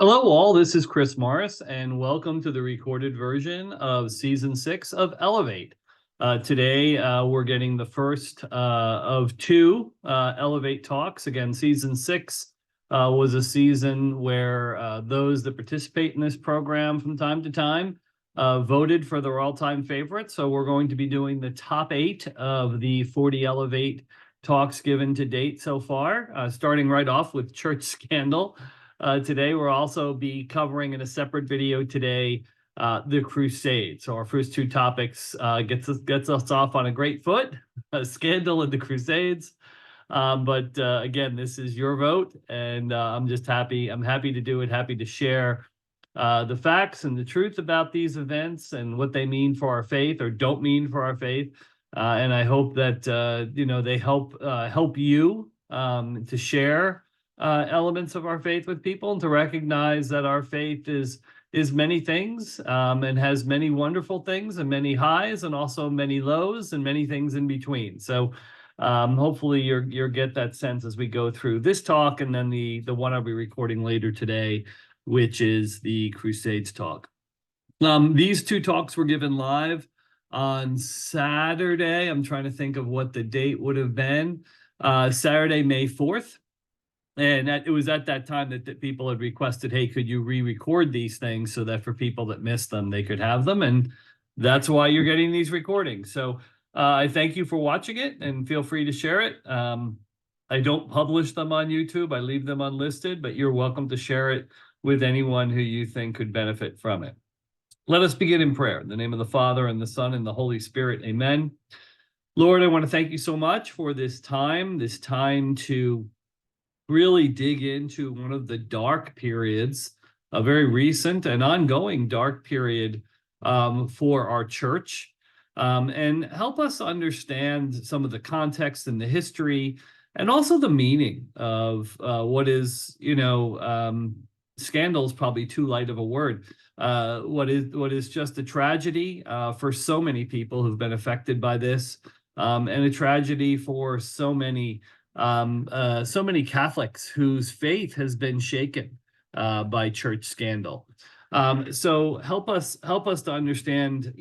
Hello, all. This is Chris Morris, and welcome to the recorded version of Season 6 of Elevate. Today, we're getting the first of two Elevate talks. Again, Season 6 was a season where those that participate in this program from time to time voted for their all-time favorites. So we're going to be doing the top 8 of the 40 Elevate talks given to date so far, starting right off with Church Scandal. Today, we'll also be covering in a separate video today the Crusades. So our first two topics gets us off on a great foot: Scandal and the Crusades. But again, this is your vote, and I'm just happy. I'm happy to do it. Happy to share the facts and the truth about these events and what they mean for our faith or don't mean for our faith. And I hope that they help you to share elements of our faith with people, and to recognize that our faith is many things, and has many wonderful things and many highs and also many lows and many things in between. So hopefully you'll get that sense as we go through this talk, and then the one I'll be recording later today, which is the Crusades talk. These two talks were given live on Saturday. I'm trying to think of what the date would have been. Saturday, May 4th. And it was at that time that people had requested, hey, could you re-record these things so that for people that missed them, they could have them? And that's why you're getting these recordings. So I thank you for watching it, and feel free to share it. I don't publish them on YouTube. I leave them unlisted, but you're welcome to share it with anyone who you think could benefit from it. Let us begin in prayer. In the name of the Father, and the Son, and the Holy Spirit. Amen. Lord, I want to thank you so much for this time to really dig into one of the dark periods, a very recent and ongoing dark period for our church, and help us understand some of the context and the history, and also the meaning of what is, scandal is probably too light of a word. What is just a tragedy for so many people who've been affected by this, and a tragedy for so many Catholics whose faith has been shaken by church scandal. So help us to understand,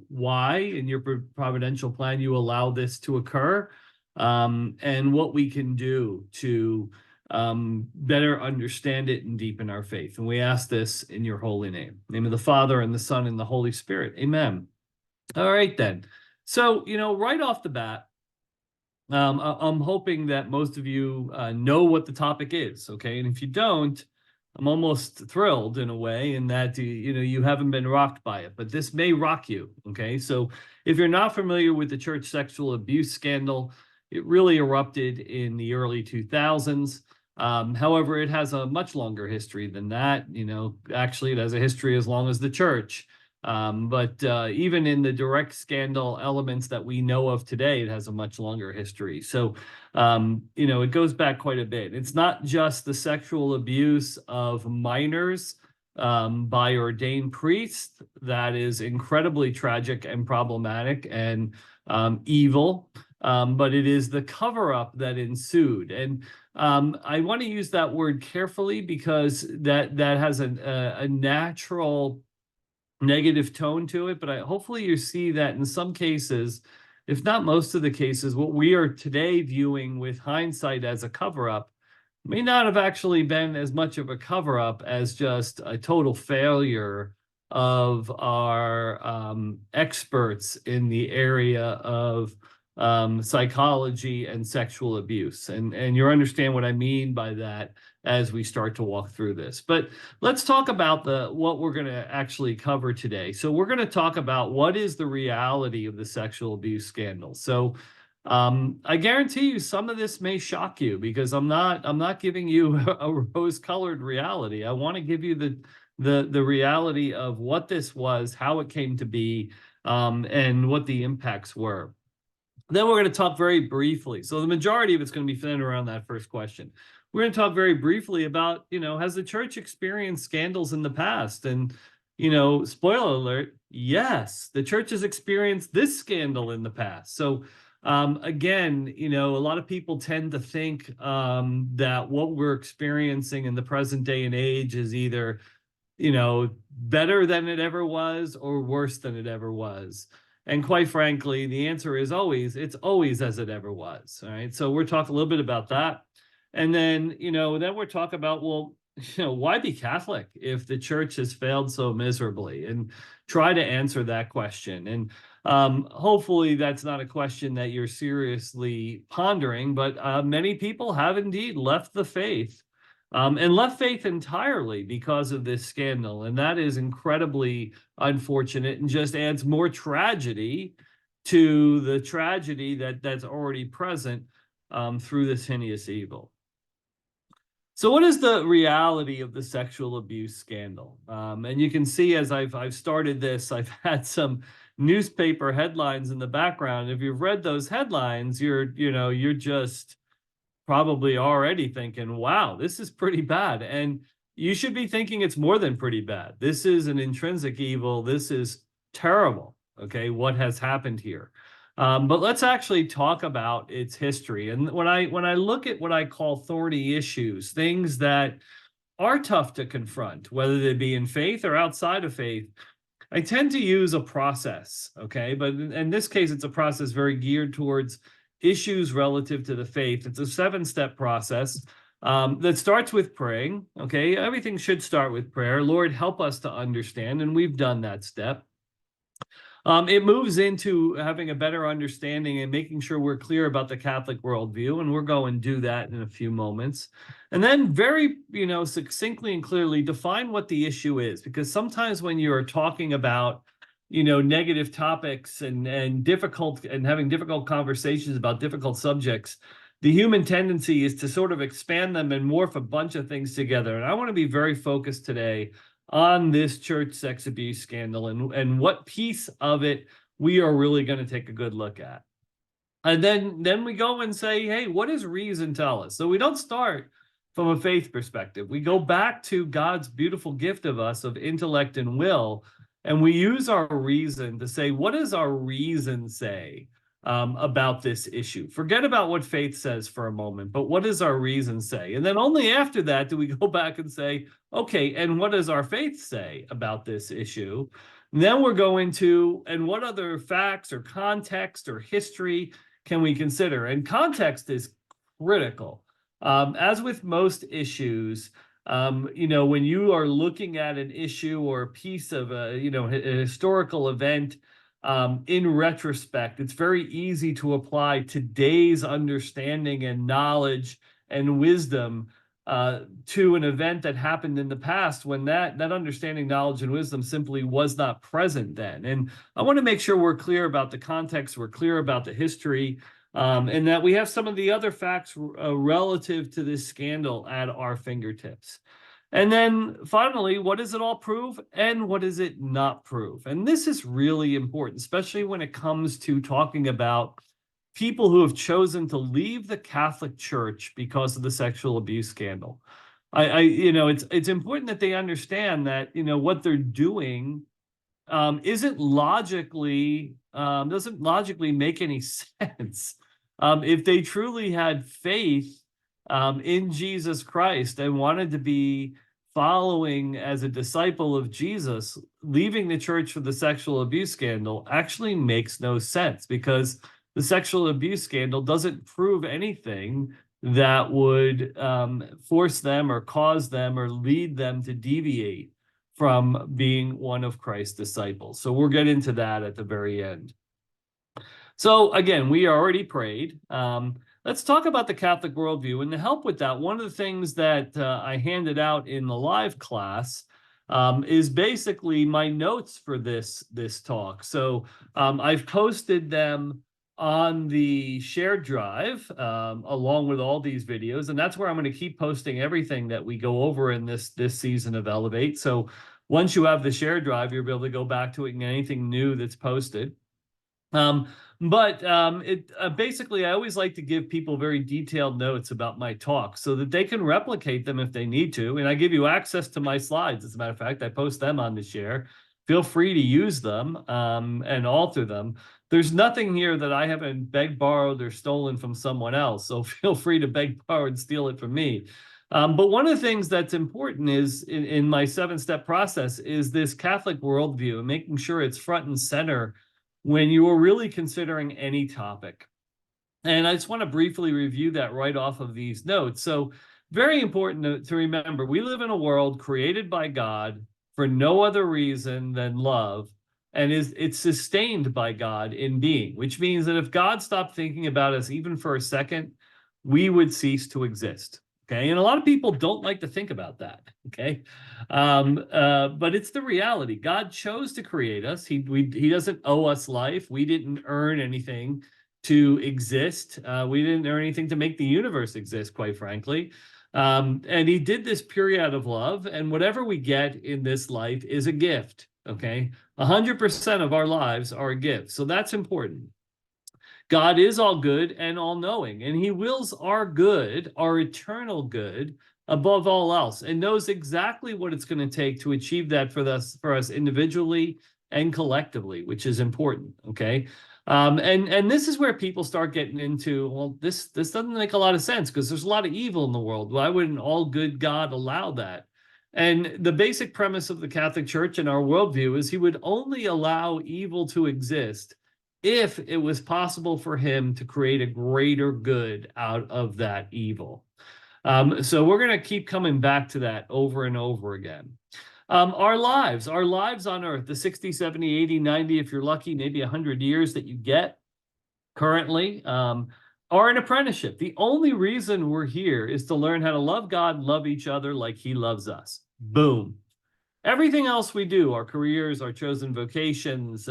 why in your providential plan you allow this to occur, and what we can do to better understand it and deepen our faith. And we ask this in your holy name. In the name of the Father, and the Son, and the Holy Spirit. Amen. All right, then. So, right off the bat, I'm hoping that most of you know what the topic is, okay? And if you don't, I'm almost thrilled in a way, in that you haven't been rocked by it, but this may rock you, okay? So if you're not familiar with the church sexual abuse scandal, it really erupted in the early 2000s. However, it has a much longer history than that. Actually, it has a history as long as the church. But even in the direct scandal elements that we know of today, it has a much longer history. So, it goes back quite a bit. It's not just the sexual abuse of minors by ordained priests that is incredibly tragic and problematic and evil, but it is the cover-up that ensued. And I want to use that word carefully, because that has a natural negative tone to it, but hopefully you see that in some cases, if not most of the cases, what we are today viewing with hindsight as a cover-up may not have actually been as much of a cover-up as just a total failure of our experts in the area of psychology and sexual abuse. And you understand what I mean by that as we start to walk through this. But let's talk about what we're going to actually cover today. So we're going to talk about what is the reality of the sexual abuse scandal. So I guarantee you some of this may shock you, because I'm not giving you a rose-colored reality. I want to give you the reality of what this was, how it came to be, and what the impacts were. Then we're going to talk very briefly. So the majority of it's going to be centered around that first question. We're going to talk very briefly about, has the church experienced scandals in the past? And, spoiler alert, yes, the church has experienced this scandal in the past. So Again, you know, a lot of people tend to think that what we're experiencing in the present day and age is either, you know, better than it ever was or worse than it ever was. And quite frankly, the answer is always, it's always as it ever was. All right. So we're talking a little bit about that. And then, you know, then we're talking about, well, you know, why be Catholic if the church has failed so miserably, and try to answer that question. And hopefully that's not a question that you're seriously pondering, but many people have indeed left the faith, and left faith entirely because of this scandal. And that is incredibly unfortunate and just adds more tragedy to the tragedy that's already present through this heinous evil. So what is the reality of the sexual abuse scandal? And you can see as I've started this, I've had some newspaper headlines in the background. If you've read those headlines, you're just probably already thinking, wow, this is pretty bad. And you should be thinking it's more than pretty bad. This is an intrinsic evil. This is terrible, okay, what has happened here. But let's actually talk about its history. And when I look at what I call thorny issues, things that are tough to confront, whether they be in faith or outside of faith, I tend to use a process, okay? But in this case, it's a process very geared towards issues relative to the faith. It's a 7-step process that starts with praying, okay? Everything should start with prayer. Lord, help us to understand, and we've done that step. It moves into having a better understanding and making sure we're clear about the Catholic worldview, and we're going to do that in a few moments. And then very, you know, succinctly and clearly define what the issue is, because sometimes when you're talking about, you know, negative topics and difficult and having difficult conversations about difficult subjects, the human tendency is to sort of expand them and morph a bunch of things together. And I want to be very focused today on this church sex abuse scandal and what piece of it we are really going to take a good look at. And then we go and say, hey, what does reason tell us? So we don't start from a faith perspective. We go back to God's beautiful gift of us of intellect and will, and we use our reason to say, what does our reason say about this issue? Forget about what faith says for a moment, but what does our reason say? And then only after that do we go back and say, okay, and what does our faith say about this issue? And then we're going to, and what other facts or context or history can we consider? And context is critical. As with most issues, you know, when you are looking at an issue or a piece of a, you know, a historical event, in retrospect, it's very easy to apply today's understanding and knowledge and wisdom to an event that happened in the past when that understanding, knowledge, and wisdom simply was not present then. And I want to make sure we're clear about the context, we're clear about the history, and that we have some of the other facts relative to this scandal at our fingertips. And then finally, what does it all prove and what does it not prove? And this is really important, especially when it comes to talking about people who have chosen to leave the Catholic Church because of the sexual abuse scandal. You know, it's important that they understand that, you know, what they're doing doesn't logically make any sense. If they truly had faith in Jesus Christ and wanted to be following as a disciple of Jesus, leaving the church for the sexual abuse scandal actually makes no sense, because the sexual abuse scandal doesn't prove anything that would force them or cause them or lead them to deviate from being one of Christ's disciples. So we'll get into that at the very end. So again, we already prayed. Let's talk about the Catholic worldview. And to help with that, one of the things that I handed out in the live class is basically my notes for this talk. So I've posted them on the shared drive along with all these videos, and that's where I'm going to keep posting everything that we go over in this season of Elevate. So once you have the shared drive, you'll be able to go back to it and anything new that's posted. Basically, I always like to give people very detailed notes about my talk so that they can replicate them if they need to. And I give you access to my slides. As a matter of fact, I post them on the share. Feel free to use them and alter them. There's nothing here that I haven't begged, borrowed, or stolen from someone else. So feel free to beg, borrow, and steal it from me. But one of the things that's important is in my 7-step process is this Catholic worldview and making sure it's front and center when you are really considering any topic. And I just want to briefly review that right off of these notes. So very important to remember, we live in a world created by God for no other reason than love, and it's sustained by God in being, which means that if God stopped thinking about us even for a second, we would cease to exist. Okay. And a lot of people don't like to think about that. Okay. But it's the reality. God chose to create us. He doesn't owe us life. We didn't earn anything to exist. We didn't earn anything to make the universe exist, quite frankly. And he did this purely out of love. And whatever we get in this life is a gift. Okay. 100% of our lives are a gift. So that's important. God is all good and all knowing, and he wills our good, our eternal good, above all else, and knows exactly what it's going to take to achieve that for us individually and collectively, which is important. Okay. And this is where people start getting into, well, this doesn't make a lot of sense because there's a lot of evil in the world. Why would an all good God allow that? And the basic premise of the Catholic Church and our worldview is he would only allow evil to exist if it was possible for him to create a greater good out of that evil. So we're going to keep coming back to that over and over again. Our lives on earth, the 60, 70, 80, 90, if you're lucky, maybe 100 years that you get currently, are an apprenticeship. The only reason we're here is to learn how to love God, love each other like he loves us. Boom. Everything else we do, our careers, our chosen vocations,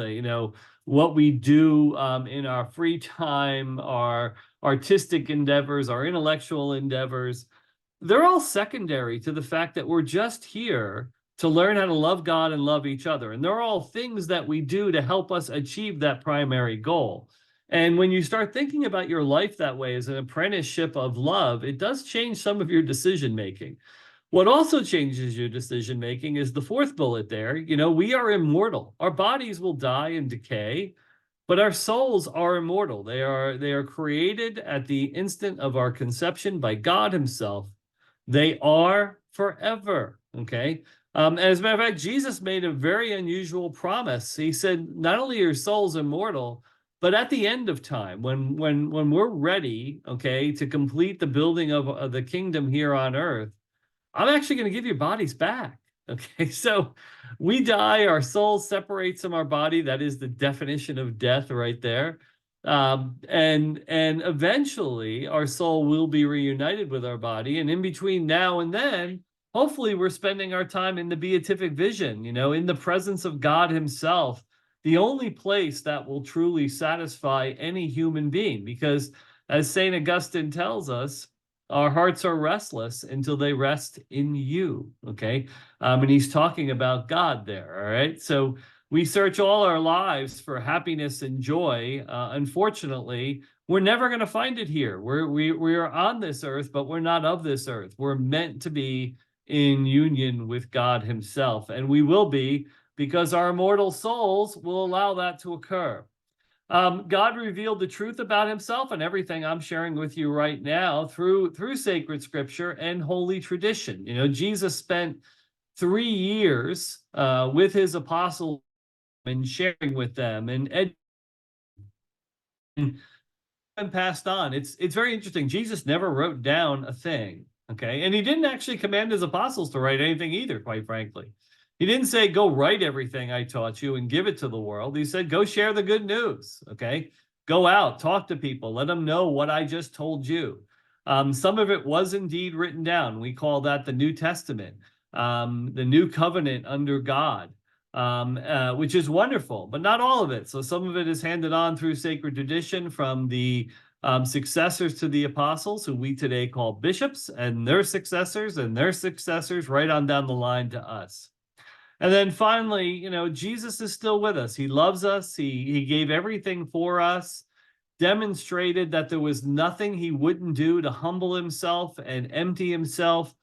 what we do in our free time, our artistic endeavors, our intellectual endeavors, they're all secondary to the fact that we're just here to learn how to love God and love each other. And they're all things that we do to help us achieve that primary goal. And when you start thinking about your life that way as an apprenticeship of love, it does change some of your decision making. What also changes your decision making is the fourth bullet there. We are immortal. Our bodies will die and decay, but our souls are immortal. They are created at the instant of our conception by God himself. They are forever. Okay. As a matter of fact, Jesus made a very unusual promise. He said, not only are your souls immortal, but at the end of time, when we're ready, okay, to complete the building of the kingdom here on earth, I'm actually going to give your bodies back. Okay, so we die, our soul separates from our body. That is the definition of death right there. And eventually our soul will be reunited with our body. And in between now and then, hopefully we're spending our time in the beatific vision, in the presence of God himself, the only place that will truly satisfy any human being. Because as St. Augustine tells us, our hearts are restless until they rest in you, okay? And he's talking about God there, all right? So we search all our lives for happiness and joy. Unfortunately, we're never going to find it here. We are on this earth, but we're not of this earth. We're meant to be in union with God himself, and we will be because our immortal souls will allow that to occur. God revealed the truth about himself and everything I'm sharing with you right now through sacred scripture and holy tradition. Jesus spent 3 years with his apostles and sharing with them and passed on. It's very interesting. Jesus never wrote down a thing, okay? And he didn't actually command his apostles to write anything either, quite frankly. He didn't say, go write everything I taught you and give it to the world. He said, go share the good news, okay? Go out, talk to people, let them know what I just told you. Some of it was indeed written down. We call that the New Testament, the new covenant under God, which is wonderful, but not all of it. So some of it is handed on through sacred tradition from the successors to the apostles, who we today call bishops, and their successors right on down the line to us. And then finally, Jesus is still with us. He loves us. He gave everything for us, demonstrated that there was nothing he wouldn't do to humble himself and empty himself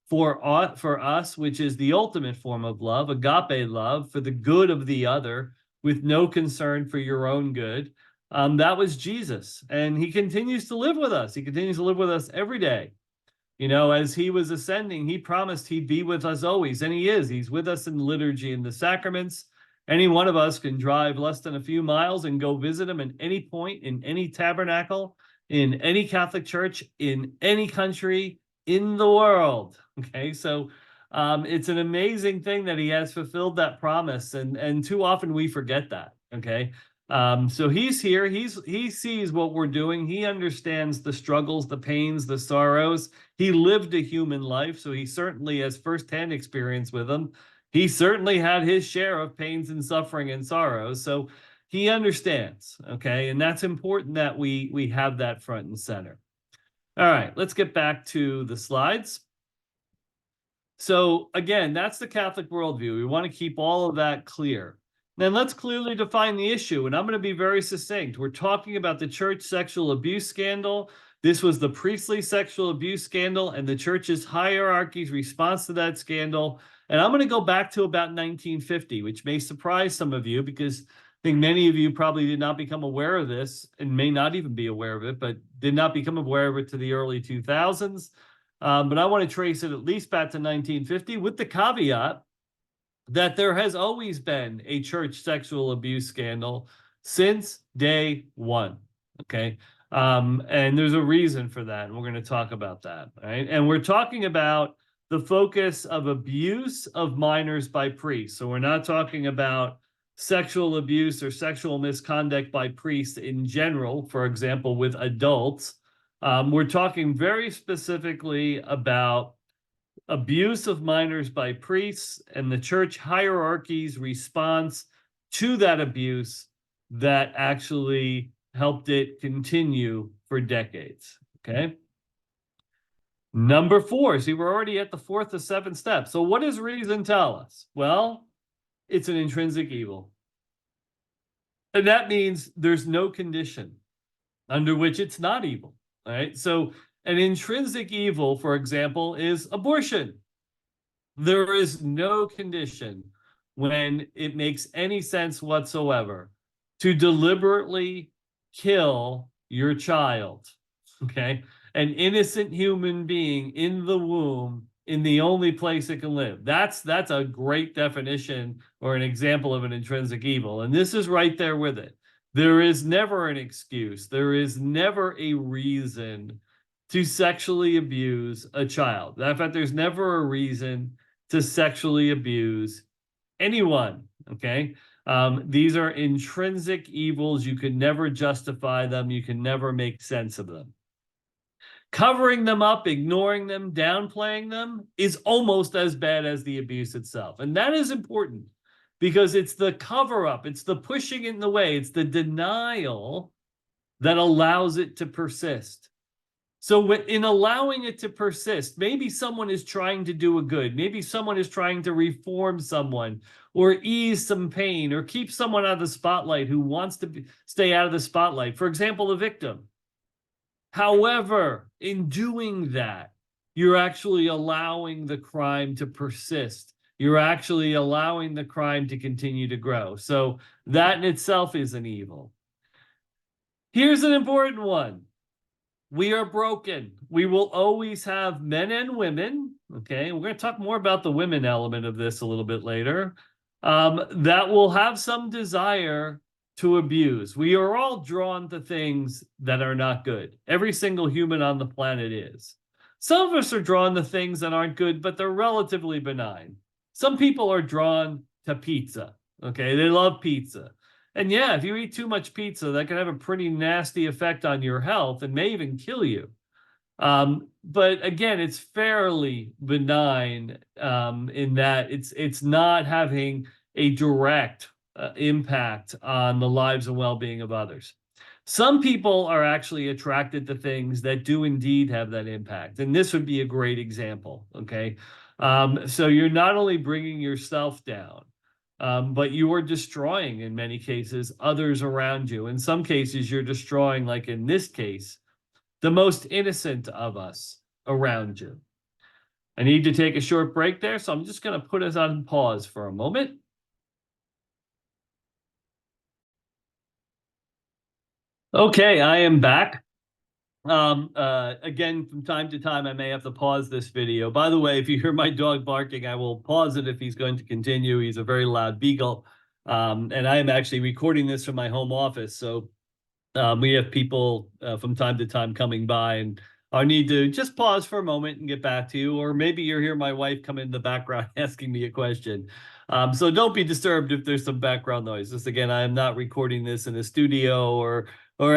for us, which is the ultimate form of love, agape love, for the good of the other, with no concern for your own good. That was Jesus, and he continues to live with us. He continues to live with us every day. You know, as he was ascending, he promised he'd be with us always, and he is. He's with us in liturgy and the sacraments. Any one of us can drive less than a few miles and go visit him at any point in any tabernacle, in any Catholic church, in any country in the world. Okay, so it's an amazing thing that he has fulfilled that promise, and too often we forget that. Okay, so he's here. He sees what we're doing. He understands the struggles, the pains, the sorrows. He lived a human life, so he certainly has firsthand experience with them. He certainly had his share of pains and suffering and sorrows, so he understands. Okay, and that's important that we have that front and center. All right, let's get back to the slides. So again, that's the Catholic worldview. We want to keep all of that clear. Then let's clearly define the issue, and I'm going to be very succinct. We're talking about the church sexual abuse scandal. This was the priestly sexual abuse scandal and the church's hierarchy's response to that scandal. And I'm going to go back to about 1950, which may surprise some of you because I think many of you probably did not become aware of this and may not even be aware of it, but did not become aware of it to the early 2000s. But I want to trace it at least back to 1950 with the caveat that there has always been a church sexual abuse scandal since day one. Okay. And there's a reason for that. And we're going to talk about that. Right. And we're talking about the focus of abuse of minors by priests. So we're not talking about sexual abuse or sexual misconduct by priests in general, for example, with adults. We're talking very specifically about abuse of minors by priests and the church hierarchy's response to that abuse that actually helped it continue for decades. Okay. Number 4, see, we're already at the 4th of 7 steps. So what does reason tell us? Well, it's an intrinsic evil. And that means there's no condition under which it's not evil. All right. So an intrinsic evil, for example, is abortion. There is no condition when it makes any sense whatsoever to deliberately kill your child, okay? An innocent human being in the womb in the only place it can live. That's a great definition or an example of an intrinsic evil. And this is right there with it. There is never an excuse. There is never a reason to sexually abuse a child. In fact, there's never a reason to sexually abuse anyone, okay? These are intrinsic evils. You can never justify them. You can never make sense of them. Covering them up, ignoring them, downplaying them is almost as bad as the abuse itself. And that is important because it's the cover-up, it's the pushing it in the way, it's the denial that allows it to persist. So in allowing it to persist, maybe someone is trying to do a good. Maybe someone is trying to reform someone or ease some pain or keep someone out of the spotlight who wants to stay out of the spotlight. For example, a victim. However, in doing that, you're actually allowing the crime to persist. You're actually allowing the crime to continue to grow. So that in itself is an evil. Here's an important one. We are broken. We will always have men and women, okay? We're going to talk more about the women element of this a little bit later, that will have some desire to abuse. We are all drawn to things that are not good. Every single human on the planet is. Some of us are drawn to things that aren't good, but they're relatively benign. Some people are drawn to pizza, okay? They love pizza. And yeah, if you eat too much pizza, that can have a pretty nasty effect on your health and may even kill you. But again, it's fairly benign in that it's not having a direct impact on the lives and well-being of others. Some people are actually attracted to things that do indeed have that impact. And this would be a great example, okay? So you're not only bringing yourself down, but you are destroying, in many cases, others around you. In some cases, you're destroying, like in this case, the most innocent of us around you. I need to take a short break there, so I'm just going to put us on pause for a moment. Okay, I am back. Again, from time to time, I may have to pause this video. By the way, if you hear my dog barking, I will pause it if he's going to continue. He's a very loud beagle. And I am actually recording this from my home office. So we have people from time to time coming by, and I need to just pause for a moment and get back to you. Or maybe you'll hear my wife come in the background asking me a question. So don't be disturbed if there's some background noise. Just again, I am not recording this in a studio or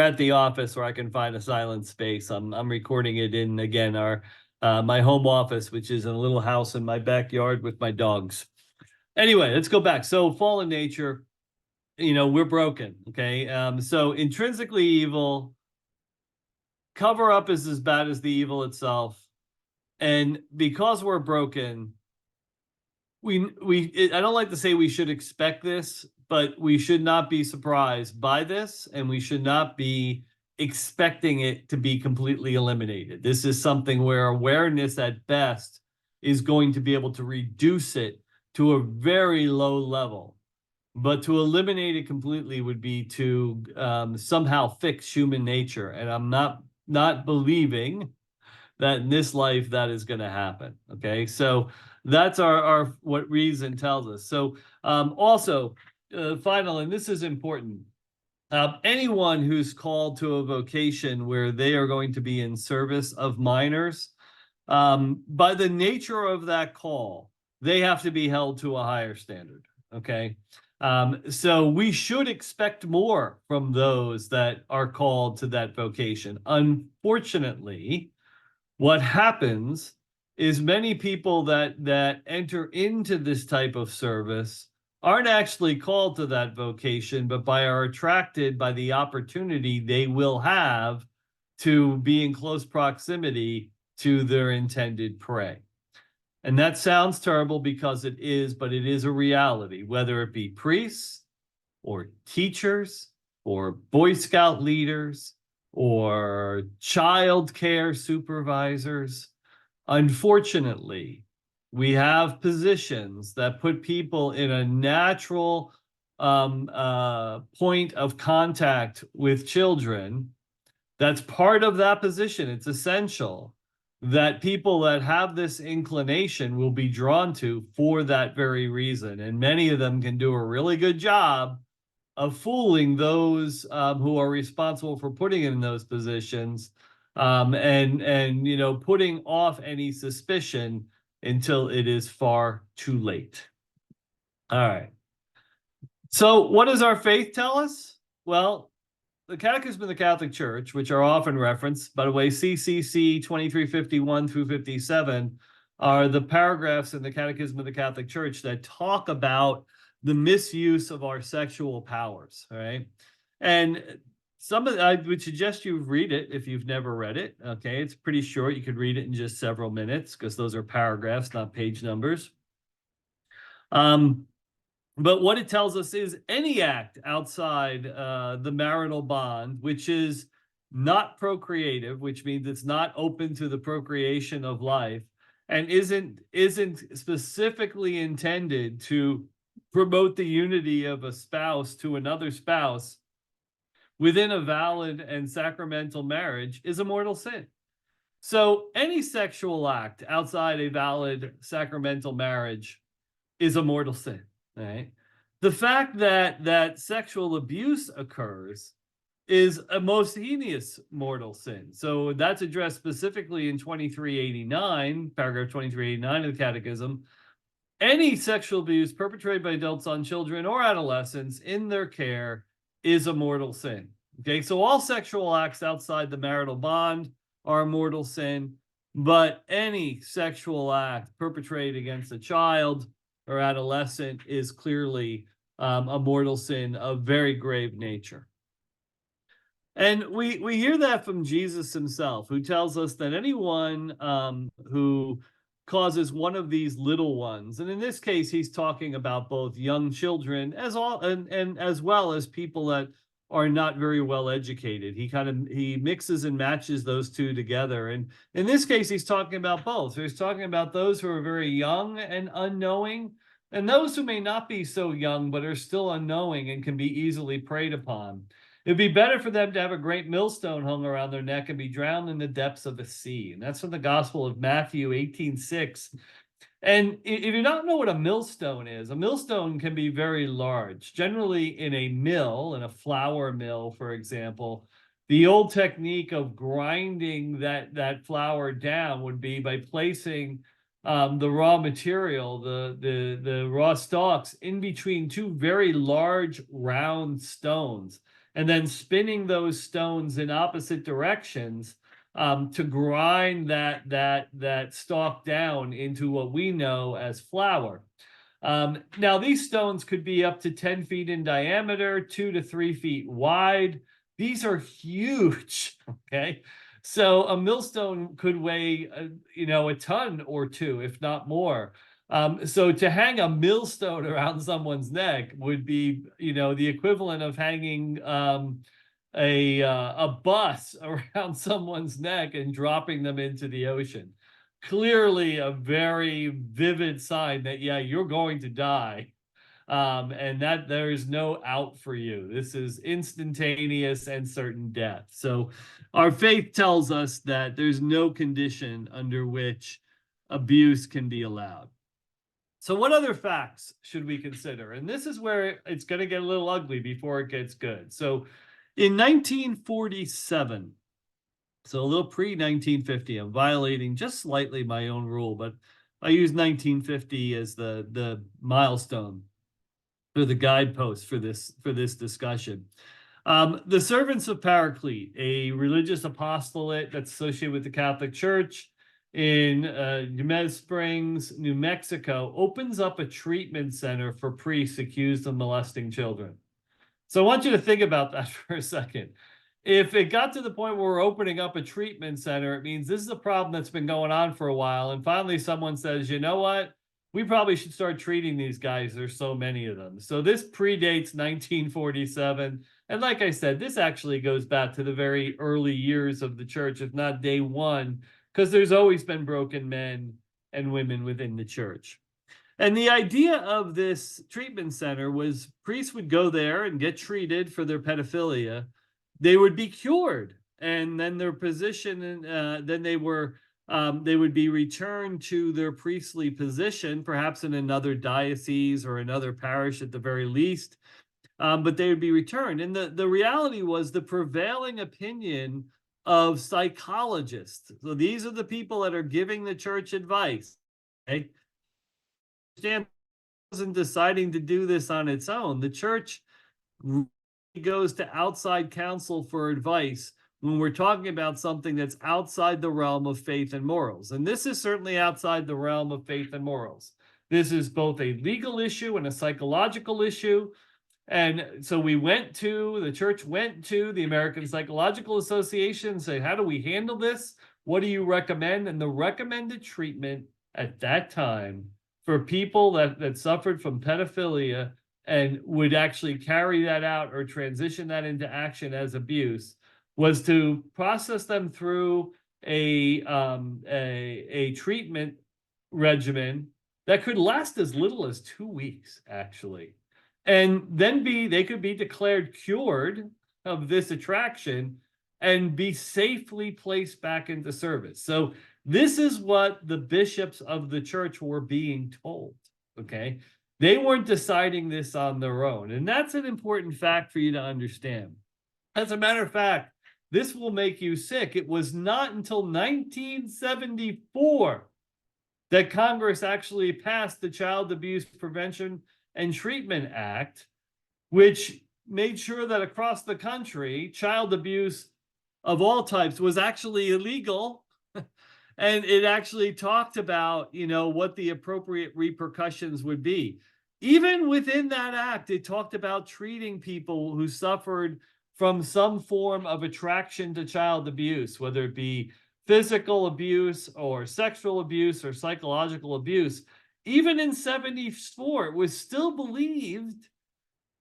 at the office where I can find a silent space. I'm recording it in, again, our my home office, which is in a little house in my backyard with my dogs. Anyway, let's go back. So fallen nature, we're broken. Okay. So intrinsically evil, cover up is as bad as the evil itself. And because we're broken, I don't like to say we should expect this, but we should not be surprised by this, and we should not be expecting it to be completely eliminated. This is something where awareness at best is going to be able to reduce it to a very low level. But to eliminate it completely would be to somehow fix human nature. And I'm not believing that in this life that is going to happen. Okay, so that's our what reason tells us. So also, final, and this is important. Anyone who's called to a vocation where they are going to be in service of minors, by the nature of that call, they have to be held to a higher standard. Okay. So we should expect more from those that are called to that vocation. Unfortunately, what happens is many people that enter into this type of service aren't actually called to that vocation, but are attracted by the opportunity they will have to be in close proximity to their intended prey. And that sounds terrible because it is, but it is a reality, whether it be priests or teachers or Boy Scout leaders or child care supervisors. Unfortunately, we have positions that put people in a natural point of contact with children. That's part of that position. It's essential that people that have this inclination will be drawn to for that very reason. And many of them can do a really good job of fooling those who are responsible for putting in those positions, and putting off any suspicion until it is far too late. All right. So what does our faith tell us? Well, the Catechism of the Catholic Church, which are often referenced, by the way, CCC 2351 through 57 are the paragraphs in the Catechism of the Catholic Church that talk about the misuse of our sexual powers. All right. And I would suggest you read it if you've never read it. Okay. It's pretty short. You could read it in just several minutes because those are paragraphs, not page numbers. But what it tells us is any act outside the marital bond, which is not procreative, which means it's not open to the procreation of life, and isn't specifically intended to promote the unity of a spouse to another spouse within a valid and sacramental marriage, is a mortal sin. So any sexual act outside a valid sacramental marriage is a mortal sin. Right? The fact that sexual abuse occurs is a most heinous mortal sin. So that's addressed specifically in 2389, paragraph 2389 of the Catechism. Any sexual abuse perpetrated by adults on children or adolescents in their care is a mortal sin. Okay, so all sexual acts outside the marital bond are a mortal sin, but any sexual act perpetrated against a child or adolescent is clearly a mortal sin of very grave nature. And we hear that from Jesus himself, who tells us that anyone who causes one of these little ones, and in this case, he's talking about both young children as well as people that are not very well educated. He mixes and matches those two together. And in this case, he's talking about both. So he's talking about those who are very young and unknowing, and those who may not be so young, but are still unknowing and can be easily preyed upon. It'd be better for them to have a great millstone hung around their neck and be drowned in the depths of the sea. And that's from the Gospel of Matthew 18:6. And if you don't know what a millstone is, a millstone can be very large. Generally in a mill, in a flour mill, for example, the old technique of grinding that flour down would be by placing the raw material, the raw stalks, in between two very large round stones, and then spinning those stones in opposite directions to grind that stalk down into what we know as flour. Now, these stones could be up to 10 feet in diameter, 2 to 3 feet wide. These are huge, okay? So a millstone could weigh, a ton or two, if not more. So to hang a millstone around someone's neck would be, the equivalent of hanging a bus around someone's neck and dropping them into the ocean. Clearly a very vivid sign that, yeah, you're going to die. And that there is no out for you. This is instantaneous and certain death. So our faith tells us that there's no condition under which abuse can be allowed. So what other facts should we consider? And this is where it's going to get a little ugly before it gets good. So in 1947, so a little pre-1950, I'm violating just slightly my own rule, but I use 1950 as the milestone or the guidepost for this discussion. The Servants of Paraclete, a religious apostolate that's associated with the Catholic Church in Jemez Springs, New Mexico, opens up a treatment center for priests accused of molesting children. So I want you to think about that for a second. If it got to the point where we're opening up a treatment center, it means this is a problem that's been going on for a while. And finally, someone says, you know what? We probably should start treating these guys. There's so many of them. So this predates 1947. And like I said, this actually goes back to the very early years of the church, if not day one, because there's always been broken men and women within the church. And the idea of this treatment center was priests would go there and get treated for their pedophilia. They would be cured, and then their position, then they would be returned to their priestly position, perhaps in another diocese or another parish at the very least, but they would be returned. And the reality was the prevailing opinion of psychologists. So these are the people that are giving the church advice. Okay? Wasn't deciding to do this on its own. The church goes to outside counsel for advice when we're talking about something that's outside the realm of faith and morals. And this is certainly outside the realm of faith and morals. This is both a legal issue and a psychological issue. And so the church went to the American Psychological Association and said, how do we handle this? What do you recommend? And the recommended treatment at that time for people that suffered from pedophilia and would actually carry that out or transition that into action as abuse was to process them through a treatment regimen that could last as little as 2 weeks, actually. And then they could be declared cured of this attraction and be safely placed back into service. So this is what the bishops of the church were being told, okay? They weren't deciding this on their own. And that's an important fact for you to understand. As a matter of fact, this will make you sick. It was not until 1974 that Congress actually passed the Child Abuse Prevention and Treatment Act, which made sure that across the country, child abuse of all types was actually illegal. And it actually talked about, what the appropriate repercussions would be. Even within that act, it talked about treating people who suffered from some form of attraction to child abuse, whether it be physical abuse or sexual abuse or psychological abuse. Even in 74, it was still believed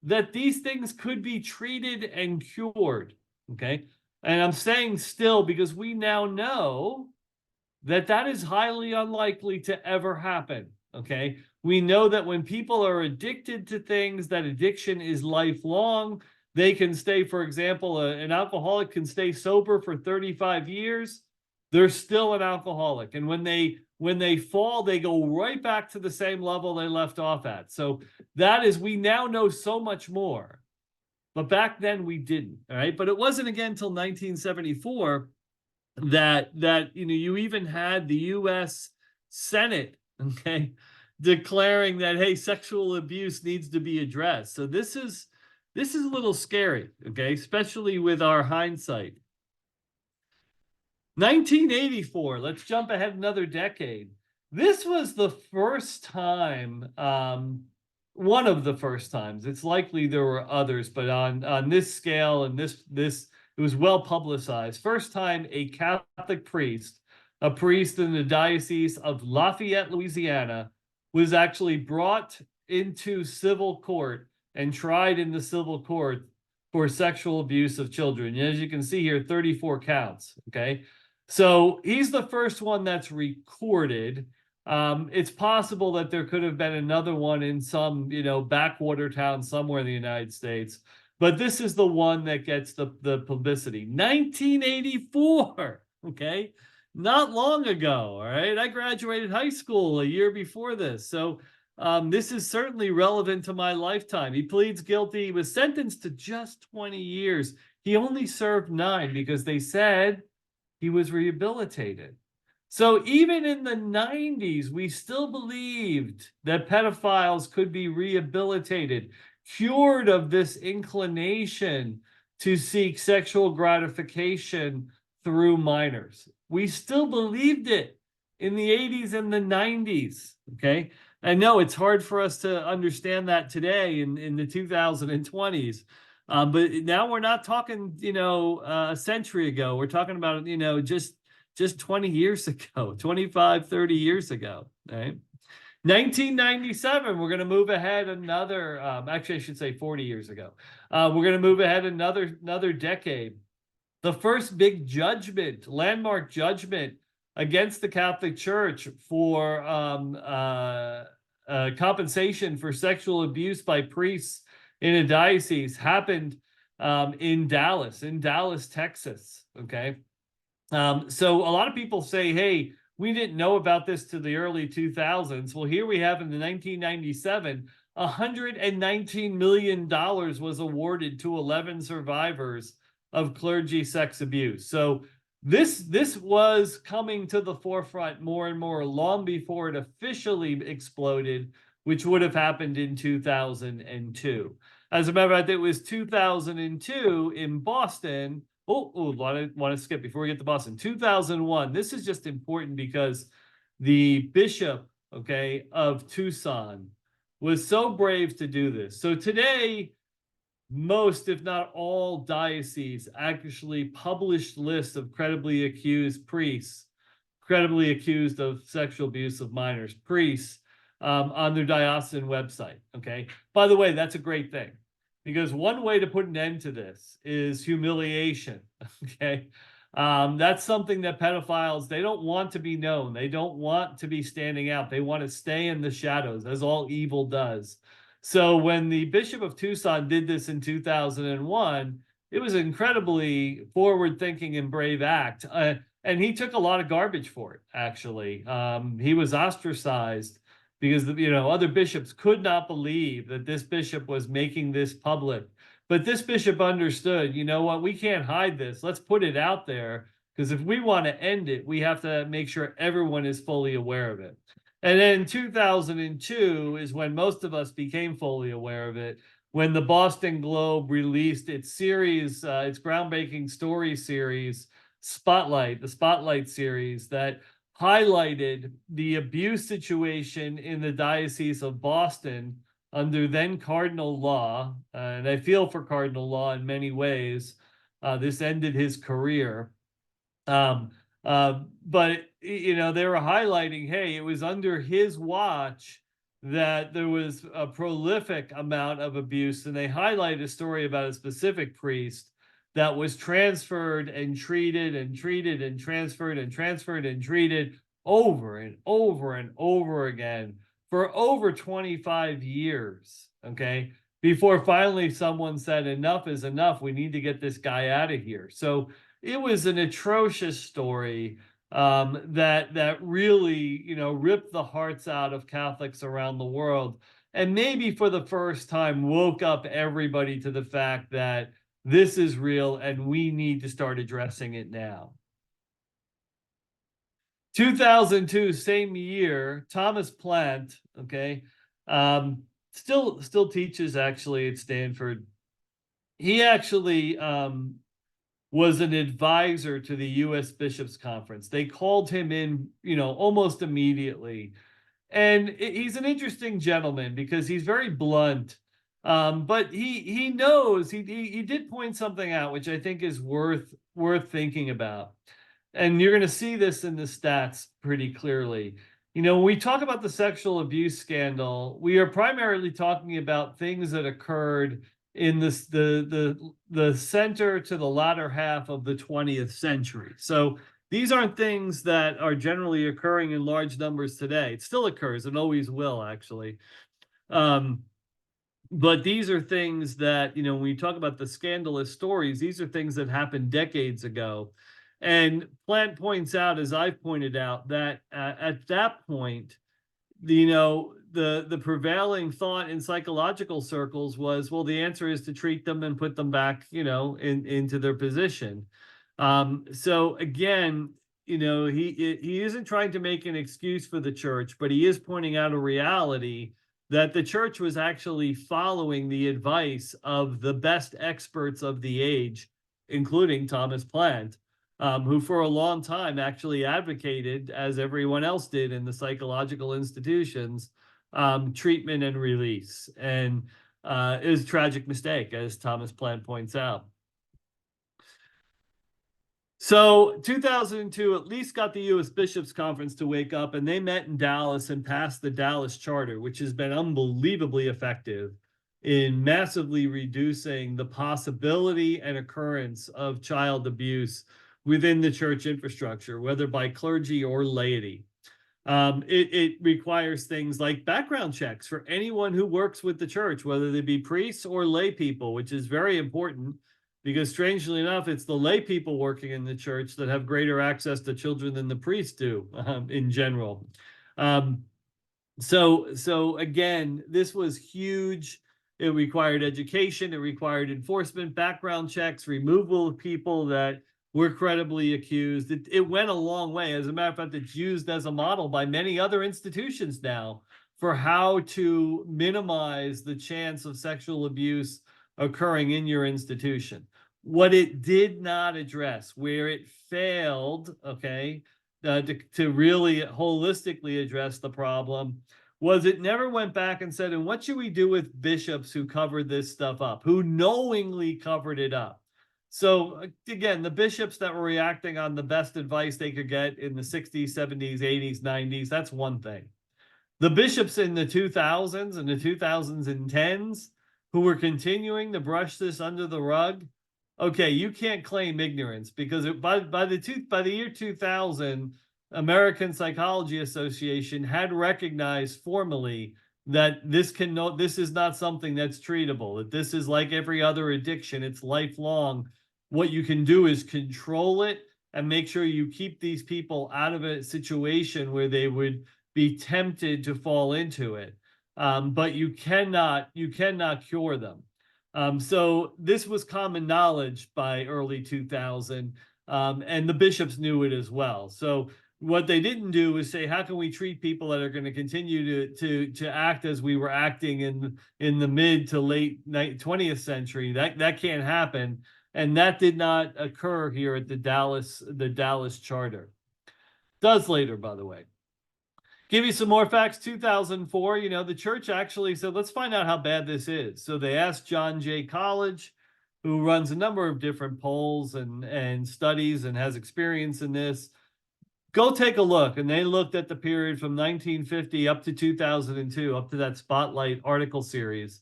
that these things could be treated and cured, okay? And I'm saying still because we now know that is highly unlikely to ever happen, okay? We know that when people are addicted to things, that addiction is lifelong, they can stay, for example, an alcoholic can stay sober for 35 years. They're still an alcoholic. And when they fall, they go right back to the same level they left off at. So that is, we now know so much more. But back then we didn't, all right? But it wasn't again until 1974 that you even had the U.S. Senate, okay, declaring that, hey, sexual abuse needs to be addressed. So this is a little scary, okay, especially with our hindsight. 1984, let's jump ahead another decade. This was the first time, one of the first times. It's likely there were others, but on this scale and this it was well publicized. First time a Catholic priest, a priest in the Diocese of Lafayette, Louisiana, was actually brought into civil court and tried in the civil court for sexual abuse of children. And as you can see here, 34 counts, okay? So he's the first one that's recorded. It's possible that there could have been another one in some, backwater town somewhere in the United States, but this is the one that gets the publicity. 1984, okay? Not long ago, all right? I graduated high school a year before this, so this is certainly relevant to my lifetime. He pleads guilty. He was sentenced to just 20 years. He only served 9 because they said he was rehabilitated. So even in the 90s, we still believed that pedophiles could be rehabilitated, cured of this inclination to seek sexual gratification through minors. We still believed it in the 80s and the 90s, okay? I know it's hard for us to understand that today in the 2020s. But now we're not talking, a century ago. We're talking about, just 20 years ago, 25, 30 years ago, right? 1997, we're going to move ahead another, actually, I should say 40 years ago. We're going to move ahead another decade. The first big judgment, landmark judgment against the Catholic Church for compensation for sexual abuse by priests in a diocese happened in Dallas, Texas, okay? So a lot of people say, hey, we didn't know about this to the early 2000s. Well, here we have in the 1997, $119 million was awarded to 11 survivors of clergy sex abuse. So this was coming to the forefront more and more long before it officially exploded, which would have happened in 2002. As a matter of fact, it was 2002 in Boston. Want to skip before we get to Boston. 2001. This is just important because the bishop, okay, of Tucson was so brave to do this. So today, most, if not all, dioceses actually publish lists of credibly accused priests, credibly accused of sexual abuse of minors, priests, on their diocesan website, okay? By the way, that's a great thing, because one way to put an end to this is humiliation, okay? That's something that pedophiles, they don't want to be known. They don't want to be standing out. They want to stay in the shadows, as all evil does. So when the Bishop of Tucson did this in 2001, it was an incredibly forward-thinking and brave act. And he took a lot of garbage for it, actually. He was ostracized because other bishops could not believe that this bishop was making this public. But this bishop understood, you know what, we can't hide this. Let's put it out there, because if we want to end it, we have to make sure everyone is fully aware of it. And then 2002 is when most of us became fully aware of it, when the Boston Globe released its series, its groundbreaking story series, Spotlight, the Spotlight series, that highlighted the abuse situation in the Diocese of Boston under then Cardinal Law. And I feel for Cardinal Law in many ways. This ended his career. But they were highlighting, hey, it was under his watch that there was a prolific amount of abuse. And they highlighted a story about a specific priest that was transferred and treated and treated and transferred and transferred and treated over and over and over again for over 25 years, okay? before finally someone said, enough is enough. We need to get this guy out of here. So it was an atrocious story that really, ripped the hearts out of Catholics around the world. And maybe for the first time woke up everybody to the fact that this is real and we need to start addressing it now. 2002, same year, Thomas Plant, okay, still teaches actually at Stanford. He actually was an advisor to the U.S. Bishops Conference. They called him in, almost immediately. And he's an interesting gentleman because he's very blunt. But he knows he did point something out, which I think is worth thinking about. And you're going to see this in the stats pretty clearly. When we talk about the sexual abuse scandal, we are primarily talking about things that occurred in the center to the latter half of the 20th century. So these aren't things that are generally occurring in large numbers today. It still occurs and always will, actually. But these are things that, when we talk about the scandalous stories, these are things that happened decades ago. And Plant points out, as I've pointed out, that at that point, the prevailing thought in psychological circles was, well, the answer is to treat them and put them back, into their position. So again, he isn't trying to make an excuse for the church, but he is pointing out a reality that the church was actually following the advice of the best experts of the age, including Thomas Plant, who for a long time actually advocated, as everyone else did in the psychological institutions, treatment and release. And it was a tragic mistake, as Thomas Plant points out. So 2002 at least got the U.S. Bishops Conference to wake up, and they met in Dallas and passed the Dallas Charter, which has been unbelievably effective in massively reducing the possibility and occurrence of child abuse within the church infrastructure, whether by clergy or laity. It requires things like background checks for anyone who works with the church, whether they be priests or lay people, which is very important because, strangely enough, it's the lay people working in the church that have greater access to children than the priests do in general. So again, this was huge. It required education. It required enforcement, background checks, removal of people that were credibly accused. It went a long way. As a matter of fact, it's used as a model by many other institutions now for how to minimize the chance of sexual abuse occurring in your institution. What it did not address, where it failed, to really holistically address the problem, was it never went back and said, and what should we do with bishops who covered this stuff up, who knowingly covered it up? So again, the bishops that were reacting on the best advice they could get in the 60s, 70s, 80s, 90s, that's one thing. The bishops in the 2000s and the 2010s who were continuing to brush this under the rug, okay, you can't claim ignorance because by the year 2000, American Psychology Association had recognized formally that this is not something that's treatable, that this is like every other addiction, it's lifelong. What you can do is control it and make sure you keep these people out of a situation where they would be tempted to fall into it. But you cannot cure them. So this was common knowledge by early 2000, and the bishops knew it as well. So what they didn't do was say, how can we treat people that are going to continue to act as we were acting in the mid to late 20th century? That can't happen. And that did not occur here at the Dallas Charter. Does later, by the way. Give you some more facts. 2004, the church actually said, let's find out how bad this is. So they asked John Jay College, who runs a number of different polls and studies and has experience in this, go take a look. And they looked at the period from 1950 up to 2002, up to that Spotlight article series.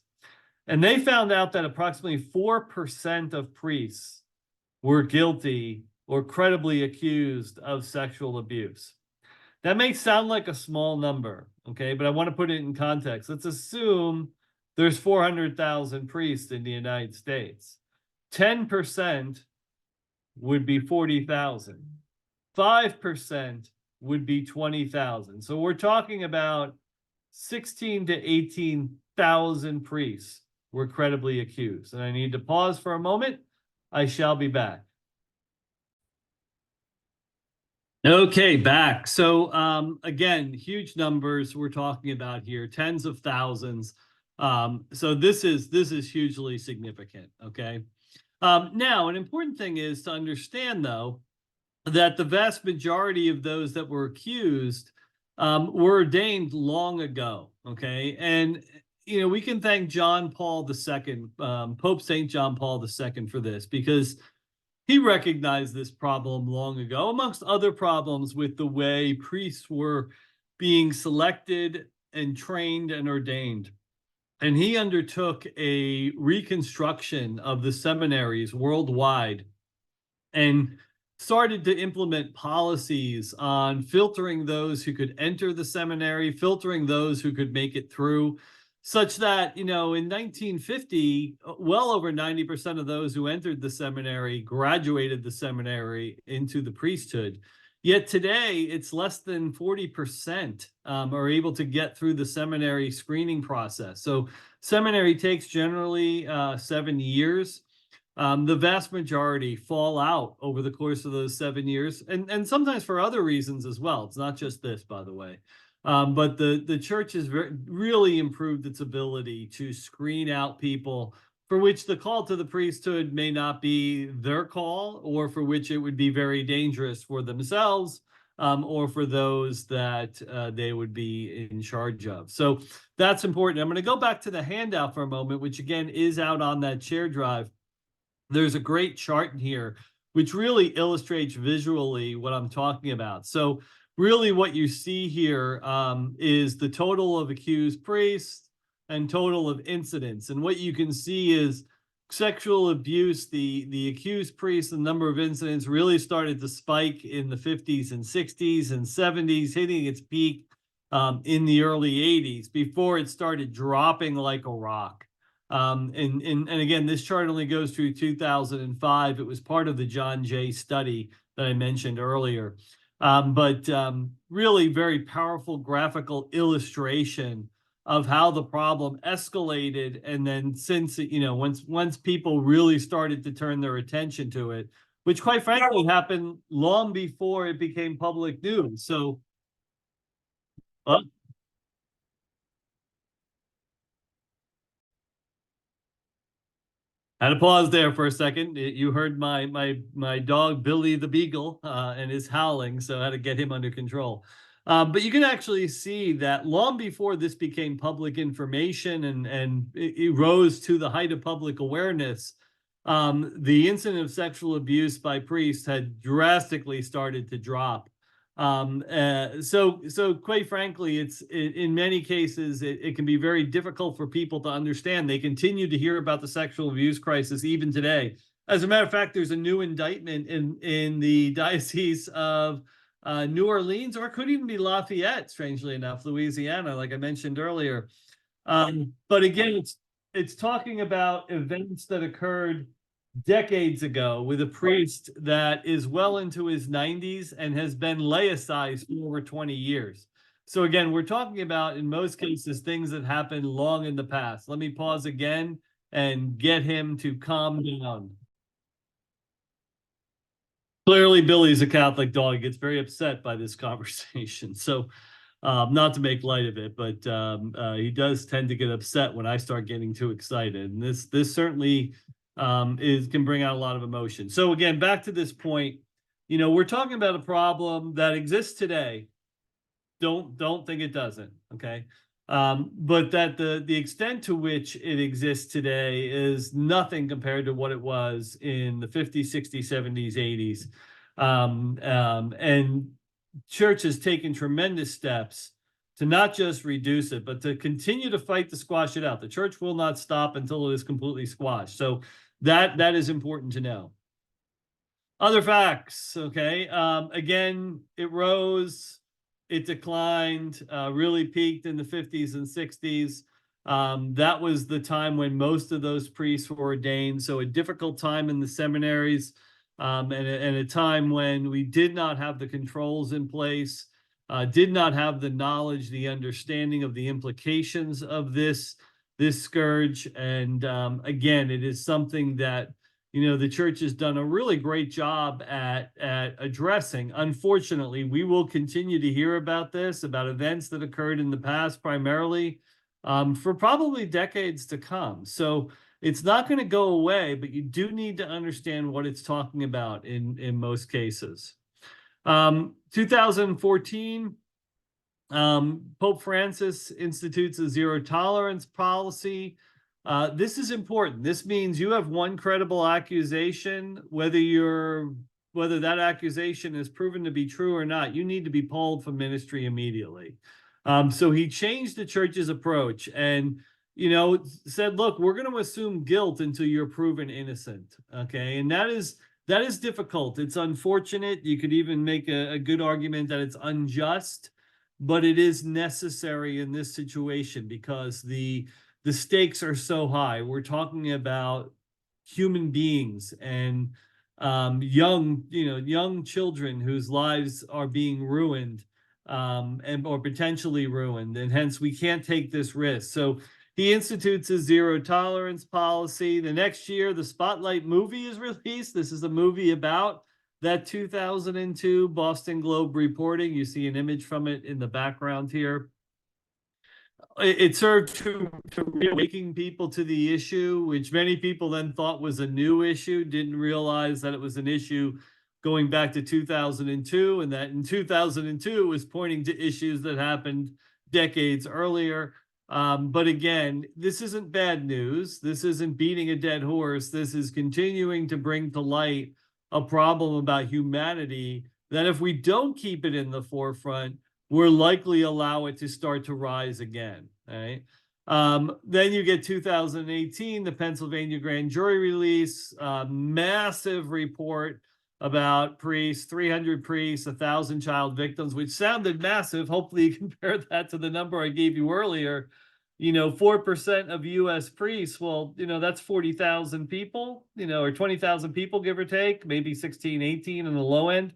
And they found out that approximately 4% of priests were guilty or credibly accused of sexual abuse. That may sound like a small number, okay, but I want to put it in context. Let's assume there's 400,000 priests in the United States. 10% would be 40,000. 5% would be 20,000. So we're talking about 16 to 18,000 priests were credibly accused. And I need to pause for a moment. I shall be back. Okay, back. So again, huge numbers we're talking about here, tens of thousands. So this is hugely significant. Okay. Now, an important thing is to understand, though, that the vast majority of those that were accused were ordained long ago. Okay, and we can thank John Paul II, Pope St. John Paul II, for this, because he recognized this problem long ago, amongst other problems with the way priests were being selected and trained and ordained. And he undertook a reconstruction of the seminaries worldwide and started to implement policies on filtering those who could enter the seminary, filtering those who could make it through, such that, in 1950, well over 90% of those who entered the seminary graduated the seminary into the priesthood. Yet today, it's less than 40% are able to get through the seminary screening process. So seminary takes generally 7 years. The vast majority fall out over the course of those 7 years, and sometimes for other reasons as well. It's not just this, by the way. But the church has really improved its ability to screen out people for which the call to the priesthood may not be their call, or for which it would be very dangerous for themselves, or for those that they would be in charge of. So that's important. I'm going to go back to the handout for a moment, which again is out on that share drive. There's a great chart in here which really illustrates visually what I'm talking about. So really what you see here is the total of accused priests and total of incidents. And what you can see is sexual abuse, the accused priests, the number of incidents really started to spike in the 50s and 60s and 70s, hitting its peak in the early 80s before it started dropping like a rock. And again, this chart only goes through 2005. It was part of the John Jay study that I mentioned earlier. But really very powerful graphical illustration of how the problem escalated. And then since, once people really started to turn their attention to it, which quite frankly happened long before it became public news. So, I had to pause there for a second. You heard my dog Billy the Beagle and his howling, so I had to get him under control. But you can actually see that long before this became public information and it rose to the height of public awareness, the incident of sexual abuse by priests had drastically started to drop. So quite frankly, in many cases, it can be very difficult for people to understand. They continue to hear about the sexual abuse crisis even today. As a matter of fact, there's a new indictment in the Diocese of New Orleans, or it could even be Lafayette, strangely enough, Louisiana, like I mentioned earlier. But again, it's talking about events that occurred decades ago with a priest that is well into his 90s and has been laicized for over 20 years. So again, we're talking about, in most cases, things that happened long in the past. Let me pause again and get him to calm down. Clearly, Billy's a Catholic dog. He gets very upset by this conversation. So not to make light of it, but he does tend to get upset when I start getting too excited. And this certainly can bring out a lot of emotion. So again, back to this point, we're talking about a problem that exists today. Don't think it doesn't, okay? But that the extent to which it exists today is nothing compared to what it was in the 50s, 60s, 70s, 80s. And church has taken tremendous steps to not just reduce it, but to continue to fight to squash it out. The church will not stop until it is completely squashed. So that is important to know. Other facts, okay? Again, it rose, it declined, really peaked in the 50s and 60s. That was the time when most of those priests were ordained. So a difficult time in the seminaries, and a time when we did not have the controls in place, did not have the knowledge, the understanding of the implications of this scourge. And again, it is something that the church has done a really great job at addressing. Unfortunately, we will continue to hear about this, about events that occurred in the past, primarily for probably decades to come. So it's not going to go away, but you do need to understand what it's talking about in most cases. 2014, Pope Francis institutes a zero tolerance policy. This is important. This means you have one credible accusation, whether that accusation is proven to be true or not, you need to be pulled from ministry immediately. So he changed the church's approach and said, look, we're going to assume guilt until you're proven innocent. Okay, and that is difficult. It's unfortunate. You could even make a good argument that it's unjust, but it is necessary in this situation because the stakes are so high. We're talking about human beings and young children whose lives are being ruined or potentially ruined, and hence we can't take this risk. So he institutes a zero tolerance policy. The next year, the Spotlight movie is released. This is a movie about that 2002 Boston Globe reporting. You see an image from it in the background here. It served to reawaken people to the issue, which many people then thought was a new issue, didn't realize that it was an issue going back to 2002, and that in 2002 was pointing to issues that happened decades earlier. But again, this isn't bad news. This isn't beating a dead horse. This is continuing to bring to light a problem about humanity that if we don't keep it in the forefront, we're likely allow it to start to rise again. Right? Then you get 2018, the Pennsylvania grand jury release, massive report about priests, 300 priests, 1,000 child victims, which sounded massive. Hopefully you compare that to the number I gave you earlier. 4% of U.S. priests, well, that's 40,000 people, or 20,000 people, give or take, maybe 16, 18 on the low end.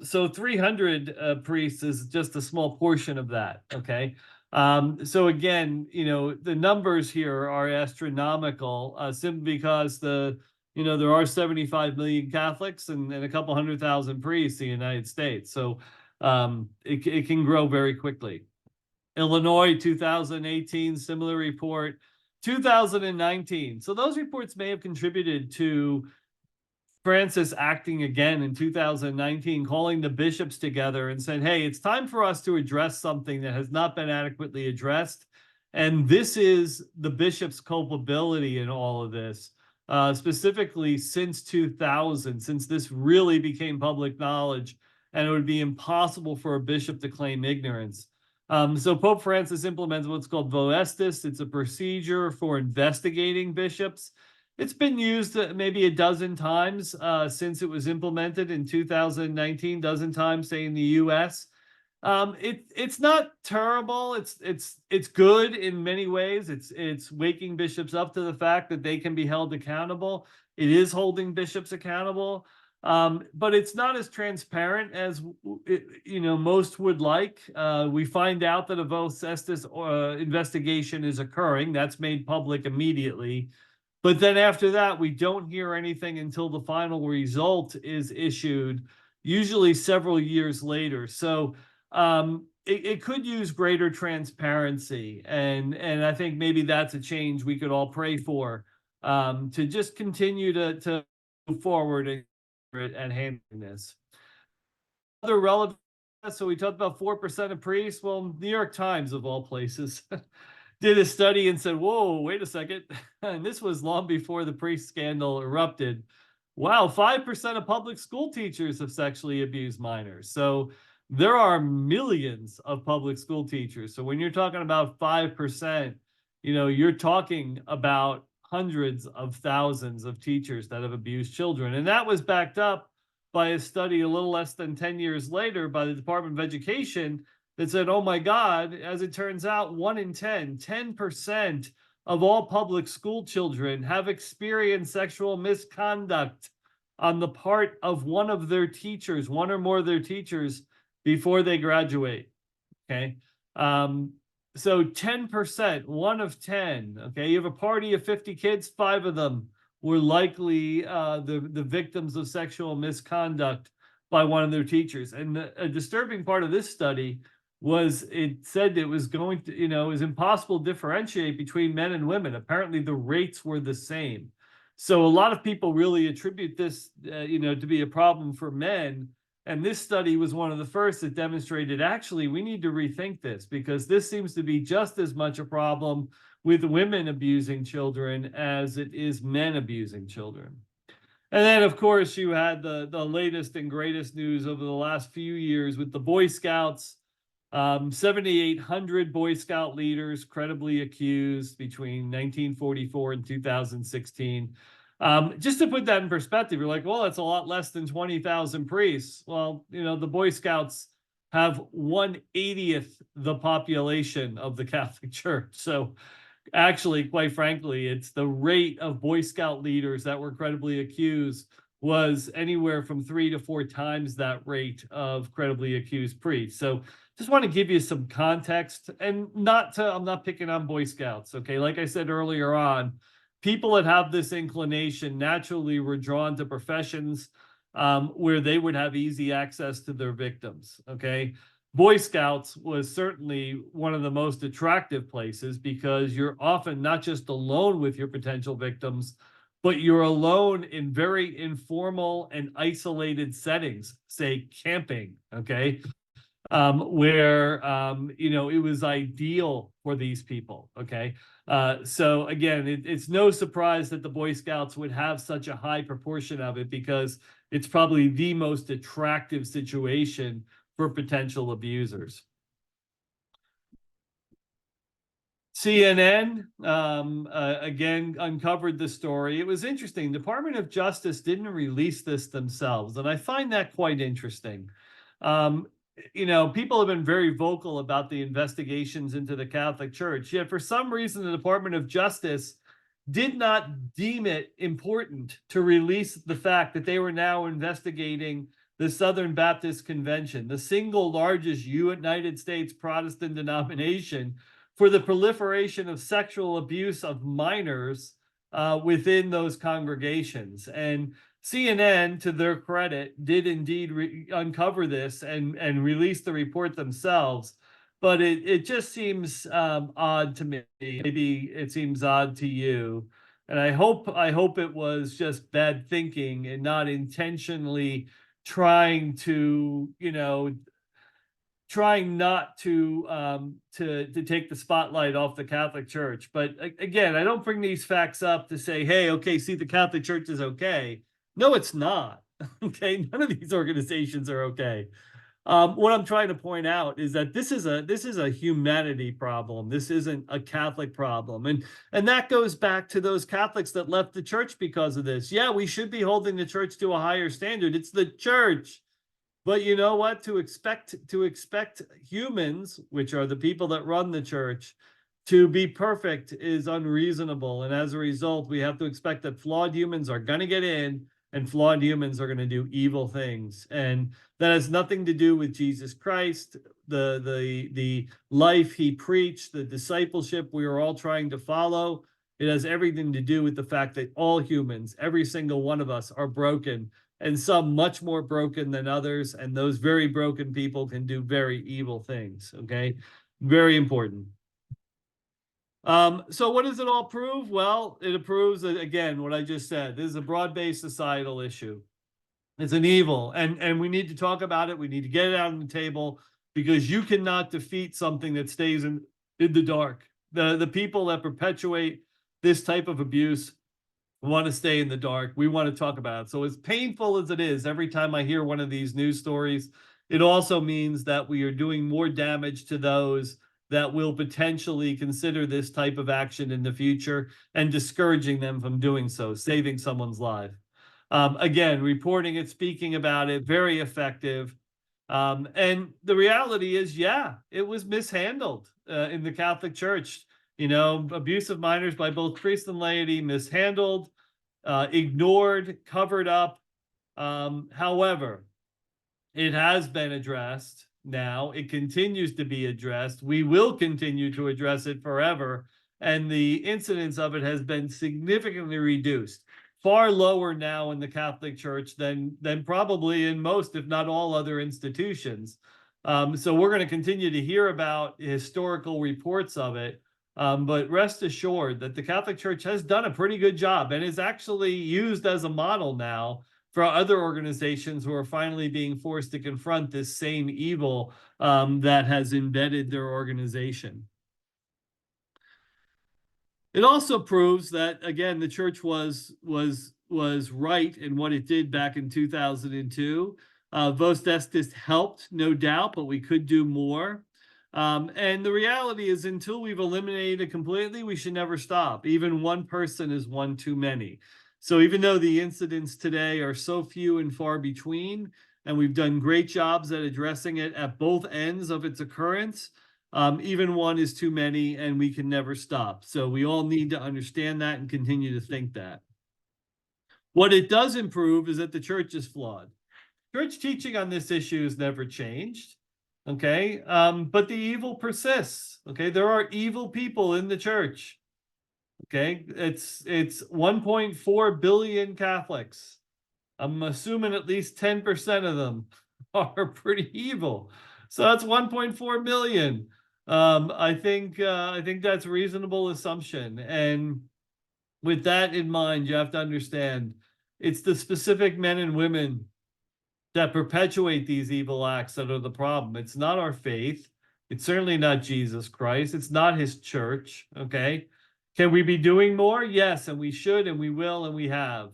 So 300 priests is just a small portion of that, okay? So again, the numbers here are astronomical, simply because there are 75 million Catholics and a couple 100,000 priests in the United States. So it can grow very quickly. Illinois, 2018, similar report. 2019. So those reports may have contributed to Francis acting again in 2019, calling the bishops together and saying, hey, it's time for us to address something that has not been adequately addressed. And this is the bishop's culpability in all of this, specifically since 2000, since this really became public knowledge, and it would be impossible for a bishop to claim ignorance. So Pope Francis implements what's called Voestis. It's a procedure for investigating bishops. It's been used maybe a dozen times since it was implemented in 2019, dozen times, say, in the U.S. It's not terrible. It's good in many ways. It's waking bishops up to the fact that they can be held accountable. It is holding bishops accountable. But it's not as transparent as most would like. We find out that a Voestis investigation is occurring. That's made public immediately. But then after that, we don't hear anything until the final result is issued, usually several years later. So it could use greater transparency. And I think maybe that's a change we could all pray for, to just continue to move forward and handling this. Other relevant, so we talked about 4% of priests. Well, New York Times, of all places, did a study and said, whoa, wait a second. And this was long before the priest scandal erupted. Wow, 5% of public school teachers have sexually abused minors. So there are millions of public school teachers. So when you're talking about 5%, you're talking about hundreds of thousands of teachers that have abused children. And that was backed up by a study a little less than 10 years later by the Department of Education that said, oh my God, as it turns out, 1 in 10% of all public school children have experienced sexual misconduct on the part of one of their teachers, one or more of their teachers, before they graduate. Okay. So 10%, 1 of 10. Okay. You have a party of 50 kids, 5 of them were likely the victims of sexual misconduct by one of their teachers. And a disturbing part of this study was it said it was going to, it was impossible to differentiate between men and women. Apparently the rates were the same. So a lot of people really attribute this, to be a problem for men. And this study was one of the first that demonstrated, actually, we need to rethink this, because this seems to be just as much a problem with women abusing children as it is men abusing children. And then, of course, you had the latest and greatest news over the last few years with the Boy Scouts. 7,800 Boy Scout leaders credibly accused between 1944 and 2016. Just to put that in perspective, you're like, well, that's a lot less than 20,000 priests. Well, the Boy Scouts have 1/80th the population of the Catholic Church. So actually, quite frankly, it's the rate of Boy Scout leaders that were credibly accused was anywhere from 3 to 4 times that rate of credibly accused priests. So just want to give you some context, and I'm not picking on Boy Scouts. Okay. Like I said earlier on, people that have this inclination naturally were drawn to professions where they would have easy access to their victims. Okay. Boy Scouts was certainly one of the most attractive places, because you're often not just alone with your potential victims, but you're alone in very informal and isolated settings, say camping. Okay. Where it was ideal for these people. Okay. So again, it's no surprise that the Boy Scouts would have such a high proportion of it, because it's probably the most attractive situation for potential abusers. CNN again uncovered the story. It was interesting. Department of Justice didn't release this themselves, and I find that quite interesting. People have been very vocal about the investigations into the Catholic Church, yet for some reason the Department of Justice did not deem it important to release the fact that they were now investigating the Southern Baptist Convention, the single largest United States Protestant denomination, for the proliferation of sexual abuse of minors within those congregations. And CNN, to their credit, did indeed uncover this and release the report themselves. But it just seems odd to me. Maybe it seems odd to you. And I hope it was just bad thinking and not intentionally trying to, trying not to take the spotlight off the Catholic Church. But again, I don't bring these facts up to say, hey, okay, see, the Catholic Church is okay. No, it's not. Okay, none of these organizations are okay. What I'm trying to point out is that this is a humanity problem. This isn't a Catholic problem, and that goes back to those Catholics that left the church because of this. Yeah, we should be holding the church to a higher standard. It's the church. But you know what? To expect humans, which are the people that run the church, to be perfect is unreasonable. And as a result, we have to expect that flawed humans are going to get in, and flawed humans are going to do evil things. And that has nothing to do with Jesus Christ, the life he preached, the discipleship we are all trying to follow. It has everything to do with the fact that all humans, every single one of us, are broken, and some much more broken than others. And those very broken people can do very evil things. Okay. Very important. So what does it all prove? Well, it proves that, again, what I just said, this is a broad-based societal issue. It's an evil, and we need to talk about it. We need to get it out on the table, because you cannot defeat something that stays in the dark. The people that perpetuate this type of abuse want to stay in the dark. We want to talk about it. So as painful as it is, every time I hear one of these news stories, it also means that we are doing more damage to those that will potentially consider this type of action in the future, and discouraging them from doing so, saving someone's life. Again, reporting it, speaking about it, very effective. And the reality is, yeah, it was mishandled in the Catholic Church. You know, abuse of minors by both priests and laity, mishandled, ignored, covered up. However, it has been addressed now. It continues to be addressed. We will continue to address it forever. And the incidence of it has been significantly reduced, far lower now in the Catholic Church than probably in most, if not all, other institutions. So we're going to continue to hear about historical reports of it. But rest assured that the Catholic Church has done a pretty good job and is actually used as a model now for other organizations who are finally being forced to confront this same evil that has embedded their organization. It also proves that, again, the church was right in what it did back in 2002. Vos Destis helped, no doubt, but we could do more. And the reality is, until we've eliminated it completely, we should never stop. Even one person is one too many. So even though the incidents today are so few and far between, and we've done great jobs at addressing it at both ends of its occurrence, even one is too many, and we can never stop. So we all need to understand that and continue to think that. What it does improve is that the church is flawed. Church teaching on this issue has never changed. Okay, but the evil persists. Okay, there are evil people in the church. Okay, it's 1.4 billion Catholics. I'm assuming at least 10% of them are pretty evil. So that's 1.4 million. I think that's a reasonable assumption. And with that in mind, you have to understand it's the specific men and women that perpetuate these evil acts that are the problem. It's not our faith. It's certainly not Jesus Christ. It's not his church. Okay. Can we be doing more? Yes, and we should, and we will, and we have.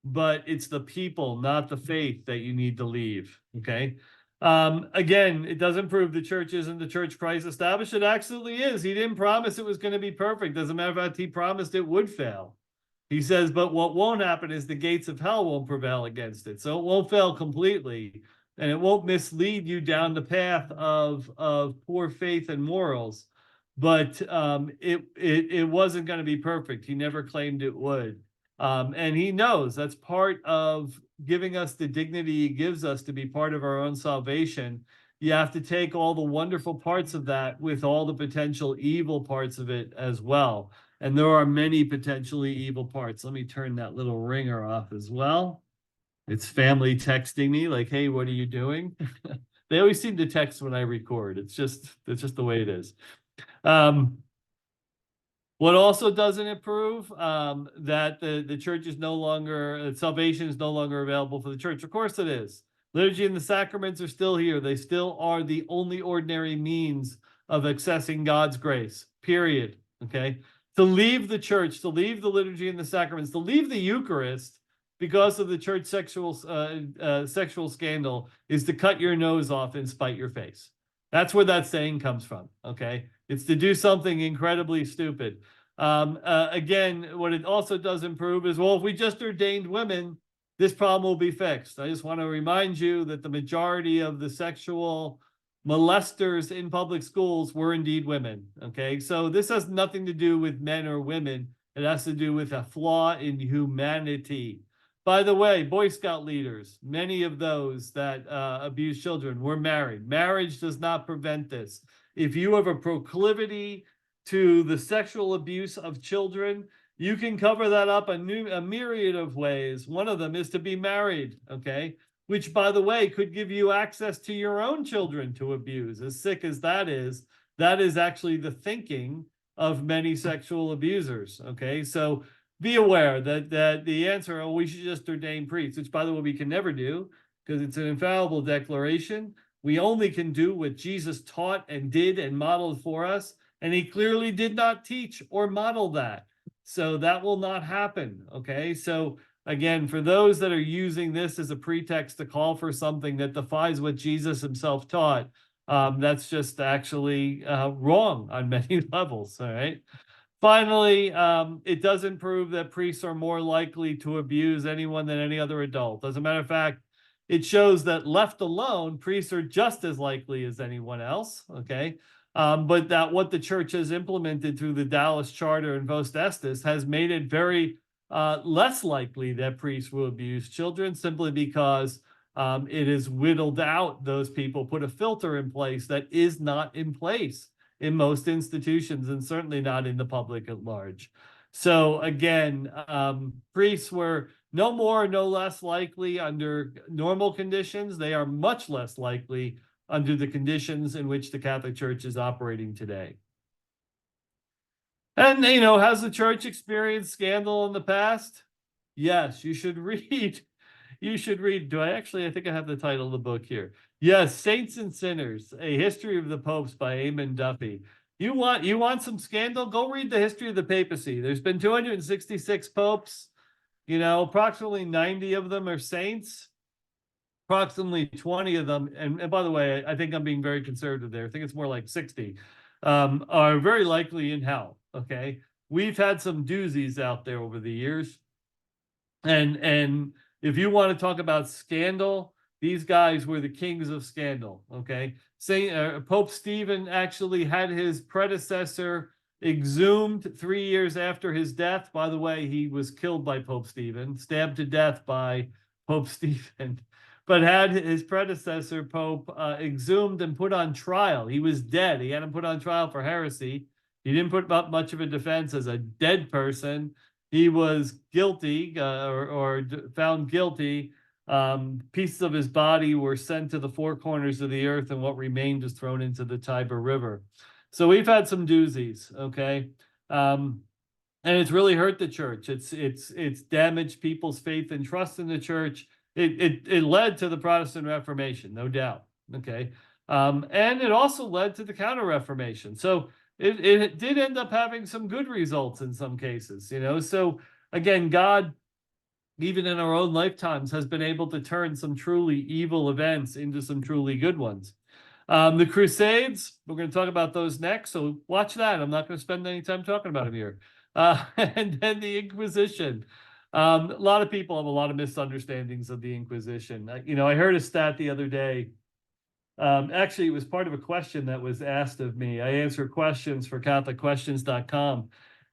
But it's the people, not the faith, that you need to leave. Okay. Again, it doesn't prove the church isn't the church Christ established. It absolutely is. He didn't promise it was going to be perfect. As a matter of fact, he promised it would fail. He says, but what won't happen is the gates of hell won't prevail against it. So it won't fail completely, and it won't mislead you down the path of poor faith and morals. But it wasn't going to be perfect. He never claimed it would. And he knows that's part of giving us the dignity he gives us to be part of our own salvation. You have to take all the wonderful parts of that with all the potential evil parts of it as well. And there are many potentially evil parts. Let me turn that little ringer off as well. It's family texting me like, hey, what are you doing? They always seem to text when I record. It's just the way it is. What also doesn't improve that the church is no longer, salvation is no longer available for the church. Of course it is. Liturgy and the sacraments are still here. They still are the only ordinary means of accessing God's grace, period. Okay. To leave the church, to leave the liturgy and the sacraments, to leave the Eucharist because of the church sexual scandal is to cut your nose off and spite your face. That's where that saying comes from. Okay. It's to do something incredibly stupid. Again, what it also does improve is, well, if we just ordained women, this problem will be fixed. I just want to remind you that the majority of the sexual molesters in public schools were indeed women. Okay, so this has nothing to do with men or women. It has to do with a flaw in humanity. By the way, Boy Scout leaders, many of those that abuse children were married. Marriage does not prevent this. If you have a proclivity to the sexual abuse of children, you can cover that up a myriad of ways. One of them is to be married, okay? Which, by the way, could give you access to your own children to abuse. As sick as that is actually the thinking of many sexual abusers, okay? So be aware that the answer, oh, we should just ordain priests, which, by the way, we can never do because it's an infallible declaration. We only can do what Jesus taught and did and modeled for us, and he clearly did not teach or model that. So that will not happen, okay? So again, for those that are using this as a pretext to call for something that defies what Jesus himself taught, that's just actually wrong on many levels, all right? Finally, it doesn't prove that priests are more likely to abuse anyone than any other adult. As a matter of fact, it shows that left alone, priests are just as likely as anyone else, okay? But that what the church has implemented through the Dallas Charter and Vos Estis has made it very less likely that priests will abuse children, simply because it has whittled out those people, put a filter in place that is not in place in most institutions, and certainly not in the public at large. So again, priests were no more, no less likely under normal conditions. They are much less likely under the conditions in which the Catholic Church is operating today. And, has the church experienced scandal in the past? Yes, you should read. You should read. I think I have the title of the book here. Yes, Saints and Sinners: A History of the Popes by Eamon Duffy. You want some scandal? Go read the history of the papacy. There's been 266 popes. Approximately 90 of them are saints. Approximately 20 of them, and by the way, I think I'm being very conservative there. I think it's more like 60, are very likely in hell. Okay, we've had some doozies out there over the years, and if you want to talk about scandal, these guys were the kings of scandal. Okay, Pope Stephen actually had his predecessor exhumed 3 years after his death. By the way, he was killed by Pope Stephen, stabbed to death by Pope Stephen, but had his predecessor, Pope, exhumed and put on trial. He was dead. He had him put on trial for heresy. He didn't put up much of a defense as a dead person. He was guilty or found guilty. Pieces of his body were sent to the four corners of the earth, and what remained was thrown into the Tiber River. So we've had some doozies, okay? And it's really hurt the church. It's damaged people's faith and trust in the church. It led to the Protestant Reformation, no doubt, okay? And it also led to the Counter-Reformation. So it did end up having some good results in some cases, So again, God, even in our own lifetimes, has been able to turn some truly evil events into some truly good ones. The Crusades, we're going to talk about those next, so watch that. I'm not going to spend any time talking about them here. And then the Inquisition. A lot of people have a lot of misunderstandings of the Inquisition. I heard a stat the other day. Actually, it was part of a question that was asked of me. I answer questions for CatholicQuestions.com.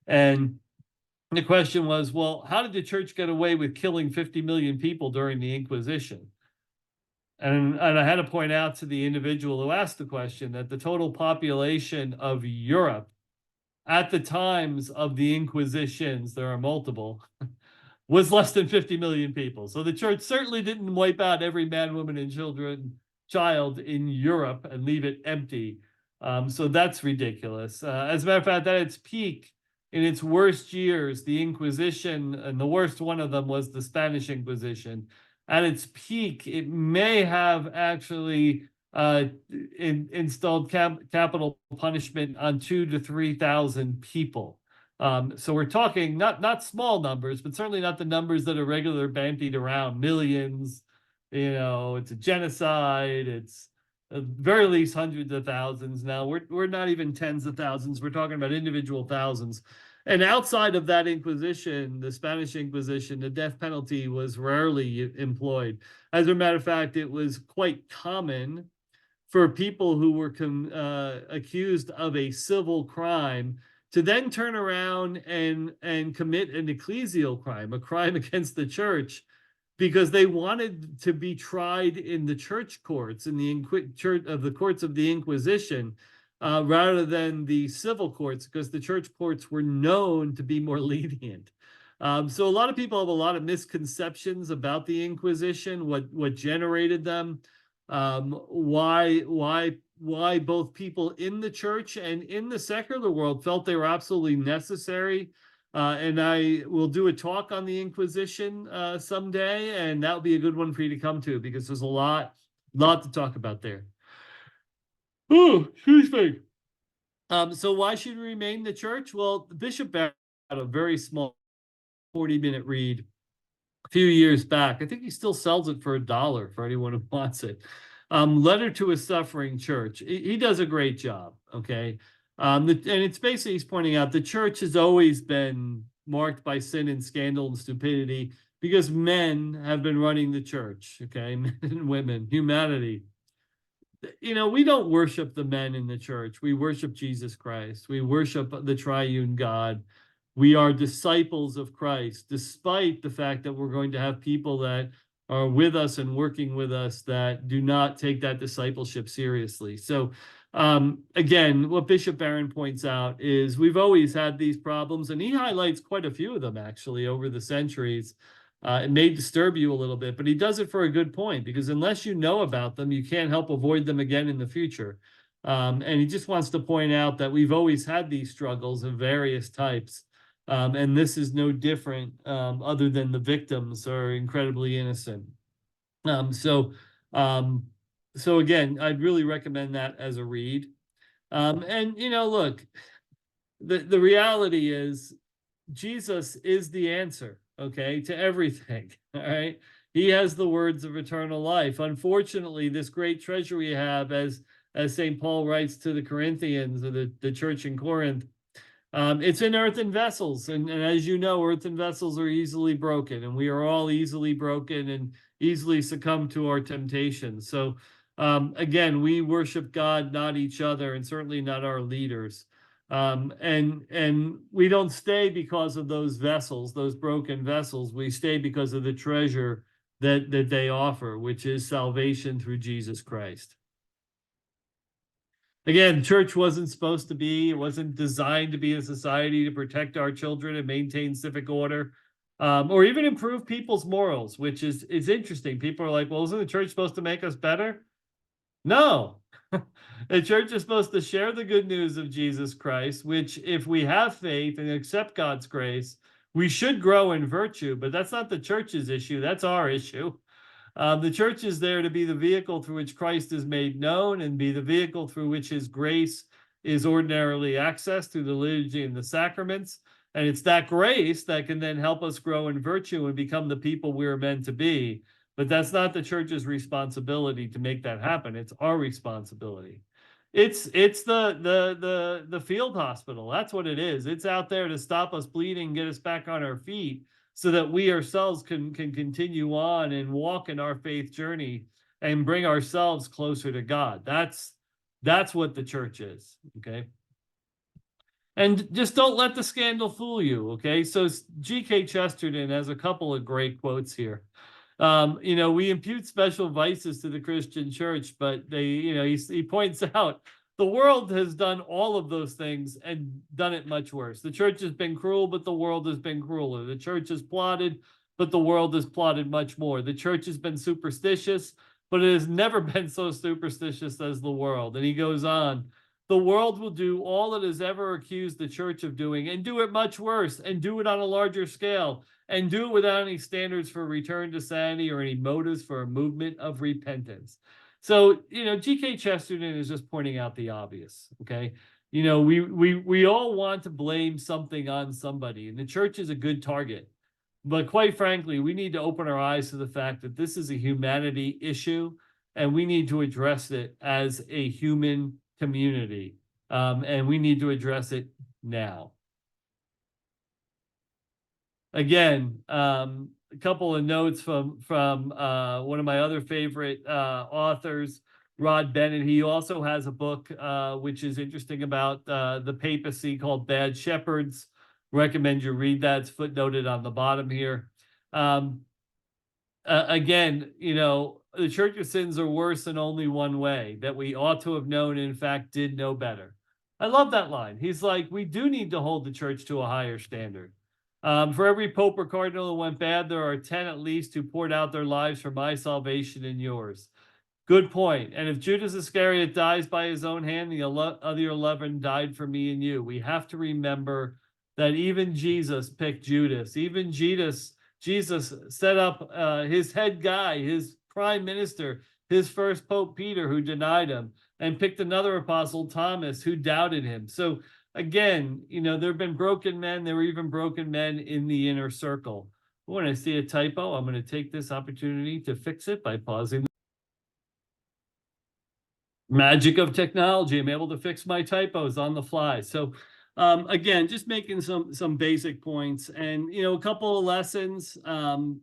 And the question was, well, how did the church get away with killing 50 million people during the Inquisition? And I had to point out to the individual who asked the question that the total population of Europe at the times of the Inquisitions, there are multiple, was less than 50 million people. So the church certainly didn't wipe out every man, woman, and child in Europe and leave it empty. So that's ridiculous. As a matter of fact, at its peak, in its worst years, the Inquisition, and the worst one of them was the Spanish Inquisition. At its peak, it may have actually installed capital punishment on 2,000 to 3,000 people. So we're talking not small numbers, but certainly not the numbers that are regularly bandied around, millions. It's a genocide. It's at very least hundreds of thousands. Now we're not even tens of thousands. We're talking about individual thousands. And outside of that Inquisition, the Spanish Inquisition, the death penalty was rarely employed. As a matter of fact, it was quite common for people who were accused of a civil crime to then turn around and commit an ecclesial crime, a crime against the church, because they wanted to be tried in the church courts, in the courts of the Inquisition, rather than the civil courts, because the church courts were known to be more lenient. So a lot of people have a lot of misconceptions about the Inquisition, what generated them, why both people in the church and in the secular world felt they were absolutely necessary. And I will do a talk on the Inquisition someday, and that'll be a good one for you to come to, because there's a lot to talk about there. Oh, excuse me. So why should we remain the church? Well, the Bishop had a very small 40-minute read a few years back. I think he still sells it for $1 for anyone who wants it. Letter to a Suffering Church. He does a great job, okay? And it's basically, he's pointing out the church has always been marked by sin and scandal and stupidity. because men have been running the church, okay, men and women, humanity. You know, we don't worship the men in the church. We worship Jesus Christ. We worship the triune God. We are disciples of Christ, despite the fact that we're going to have people that are with us and working with us that do not take that discipleship seriously. So, again, what Bishop Barron points out is we've always had these problems, and he highlights quite a few of them actually over the centuries. It may disturb you a little bit, but he does it for a good point, because unless you know about them, you can't help avoid them again in the future. And he just wants to point out that we've always had these struggles of various types. And this is no different, other than the victims are incredibly innocent. So again, I'd really recommend that as a read. And you know, look, the reality is Jesus is the answer, okay, to everything. All right. He has the words of eternal life. Unfortunately, this great treasure we have, as St. Paul writes to the Corinthians, or the church in Corinth, it's in earthen vessels. And as you know, earthen vessels are easily broken, and we are all easily broken and easily succumb to our temptations. So again, we worship God, not each other, and certainly not our leaders. And we don't stay because of those vessels, those broken vessels. We stay because of the treasure that they offer, which is salvation through Jesus Christ. Again, church wasn't supposed to be, it wasn't designed to be a society to protect our children and maintain civic order, or even improve people's morals, which is interesting. People are like, well, isn't the church supposed to make us better? No. The church is supposed to share the good news of Jesus Christ, which, if we have faith and accept God's grace, we should grow in virtue. But that's not the church's issue. That's our issue. The church is there to be the vehicle through which Christ is made known, and be the vehicle through which his grace is ordinarily accessed through the liturgy and the sacraments. And it's that grace that can then help us grow in virtue and become the people we're meant to be. But that's not the church's responsibility to make that happen. It's our responsibility. It's the field hospital. That's what it is. It's out there to stop us bleeding, get us back on our feet, so that we ourselves can continue on and walk in our faith journey and bring ourselves closer to God. That's what the church is. Okay. And just don't let the scandal fool you. Okay. So G.K. Chesterton has a couple of great quotes here. You know, we impute special vices to the Christian church, but they, you know, he points out the world has done all of those things and done it much worse. The church has been cruel, but the world has been crueler. The church has plotted, but the world has plotted much more. The church has been superstitious, but it has never been so superstitious as the world. And he goes on, the world will do all it has ever accused the church of doing, and do it much worse, and do it on a larger scale, and do it without any standards for return to sanity or any motives for a movement of repentance. So, you know, G.K. Chesterton is just pointing out the obvious, okay? You know, we all want to blame something on somebody, and the church is a good target. But quite frankly, we need to open our eyes to the fact that this is a humanity issue, and we need to address it as a human community, and we need to address it now. Again, a couple of notes from one of my other favorite authors, Rod Bennett. He also has a book which is interesting about the papacy, called Bad Shepherds. Recommend you read that. It's footnoted on the bottom here. Again, you know, the church of sins are worse in only one way, that we ought to have known, and in fact did know better. I love that line. He's like, we do need to hold the church to a higher standard. For every pope or cardinal who went bad, there are 10 at least who poured out their lives for my salvation and yours. Good point. And if Judas Iscariot dies by his own hand, the other 11 died for me and you. We have to remember that even Jesus picked Judas. Even Jesus set up his head guy, his prime minister, his first Pope Peter, who denied him, and picked another apostle, Thomas, who doubted him. So again, you know, there have been broken men. There were even broken men in the inner circle. When I see a typo, I'm going to take this opportunity to fix it by pausing. Magic of technology. I'm able to fix my typos on the fly. So Again, just making some basic points, and a couple of lessons.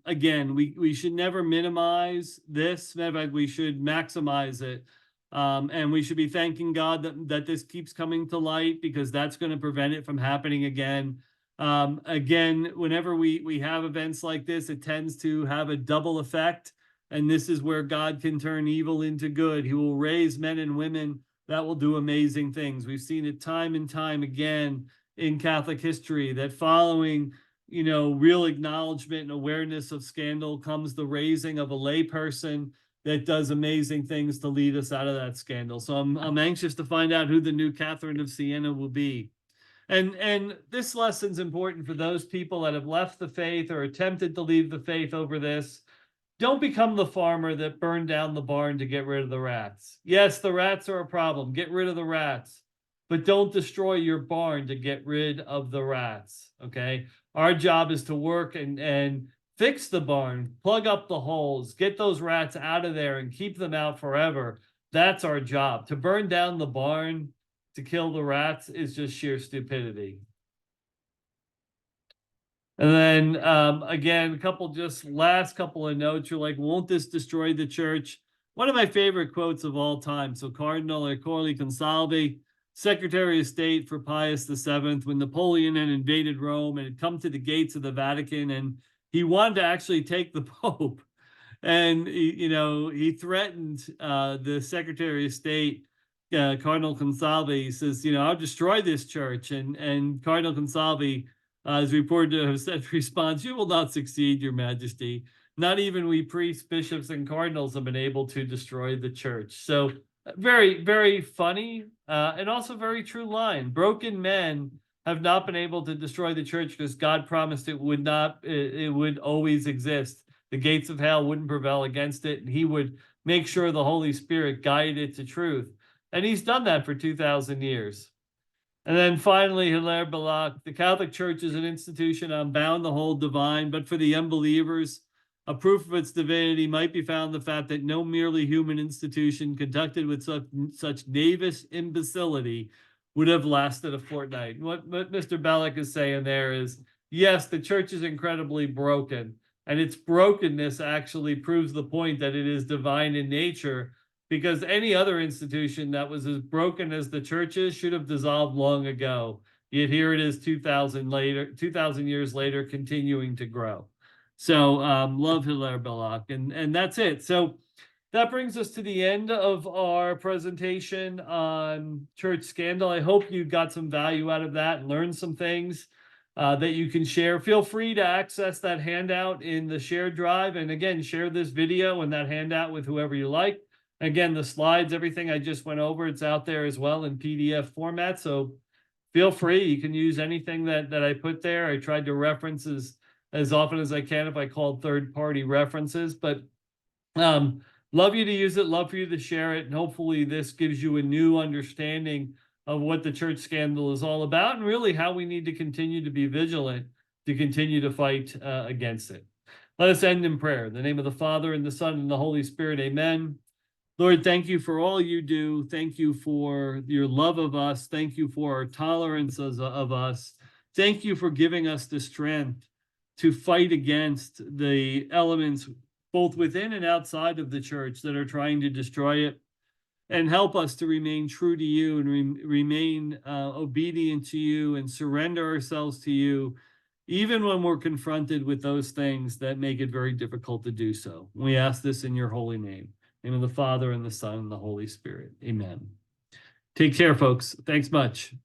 Again, we should never minimize this. Matter of fact, we should maximize it. And we should be thanking God that this keeps coming to light, because that's going to prevent it from happening again. Again, whenever we have events like this, it tends to have a double effect. And this is where God can turn evil into good. He will raise men and women that will do amazing things. We've seen it time and time again in Catholic history, that following, real acknowledgement and awareness of scandal comes the raising of a lay person that does amazing things to lead us out of that scandal. So I'm anxious to find out who the new Catherine of Siena will be. And this lesson's important for those people that have left the faith or attempted to leave the faith over this. Don't become the farmer that burned down the barn to get rid of the rats. Yes, the rats are a problem. Get rid of the rats. But don't destroy your barn to get rid of the rats, okay? Our job is to work and fix the barn, plug up the holes, get those rats out of there and keep them out forever. That's our job. To burn down the barn to kill the rats is just sheer stupidity. And then again, last couple of notes. You're like, won't this destroy the church? One of my favorite quotes of all time. So Cardinal Ercole Consalvi, Secretary of State for Pius VII, when Napoleon had invaded Rome and had come to the gates of the Vatican, and he wanted to actually take the Pope. And he threatened the Secretary of State, Cardinal Consalvi. He says, I'll destroy this church. And Cardinal Consalvi, is reported to have said response, "You will not succeed, Your Majesty. Not even we priests, bishops, and cardinals have been able to destroy the church." So very, very funny, and also very true line. Broken men have not been able to destroy the church because God promised it would not. It would always exist. The gates of hell wouldn't prevail against it, and He would make sure the Holy Spirit guided it to truth. And He's done that for 2,000 years. And then finally, Hilaire Belloc, the Catholic Church is an institution unbound to hold divine, but for the unbelievers, a proof of its divinity might be found in the fact that no merely human institution conducted with such knavish imbecility would have lasted a fortnight. What Mr. Belloc is saying there is, yes, the church is incredibly broken, and its brokenness actually proves the point that it is divine in nature, because any other institution that was as broken as the church is should have dissolved long ago. Yet here it is 2,000 years later, continuing to grow. So love Hilaire Belloc, and that's it. So that brings us to the end of our presentation on church scandal. I hope you got some value out of that and learned some things that you can share. Feel free to access that handout in the shared drive. And again, share this video and that handout with whoever you like. Again, the slides, everything I just went over, it's out there as well in PDF format. So feel free. You can use anything that I put there. I tried to reference as often as I can if I called third-party references. But love you to use it. Love for you to share it. And hopefully this gives you a new understanding of what the church scandal is all about, and really how we need to continue to be vigilant to continue to fight against it. Let us end in prayer. In the name of the Father, and the Son, and the Holy Spirit. Amen. Lord, thank you for all you do. Thank you for your love of us. Thank you for our tolerance of us. Thank you for giving us the strength to fight against the elements both within and outside of the church that are trying to destroy it. And help us to remain true to you and remain obedient to you and surrender ourselves to you, even when we're confronted with those things that make it very difficult to do so. We ask this in your holy name. In the name of the Father, and the Son, and the Holy Spirit. Amen. Take care, folks. Thanks much.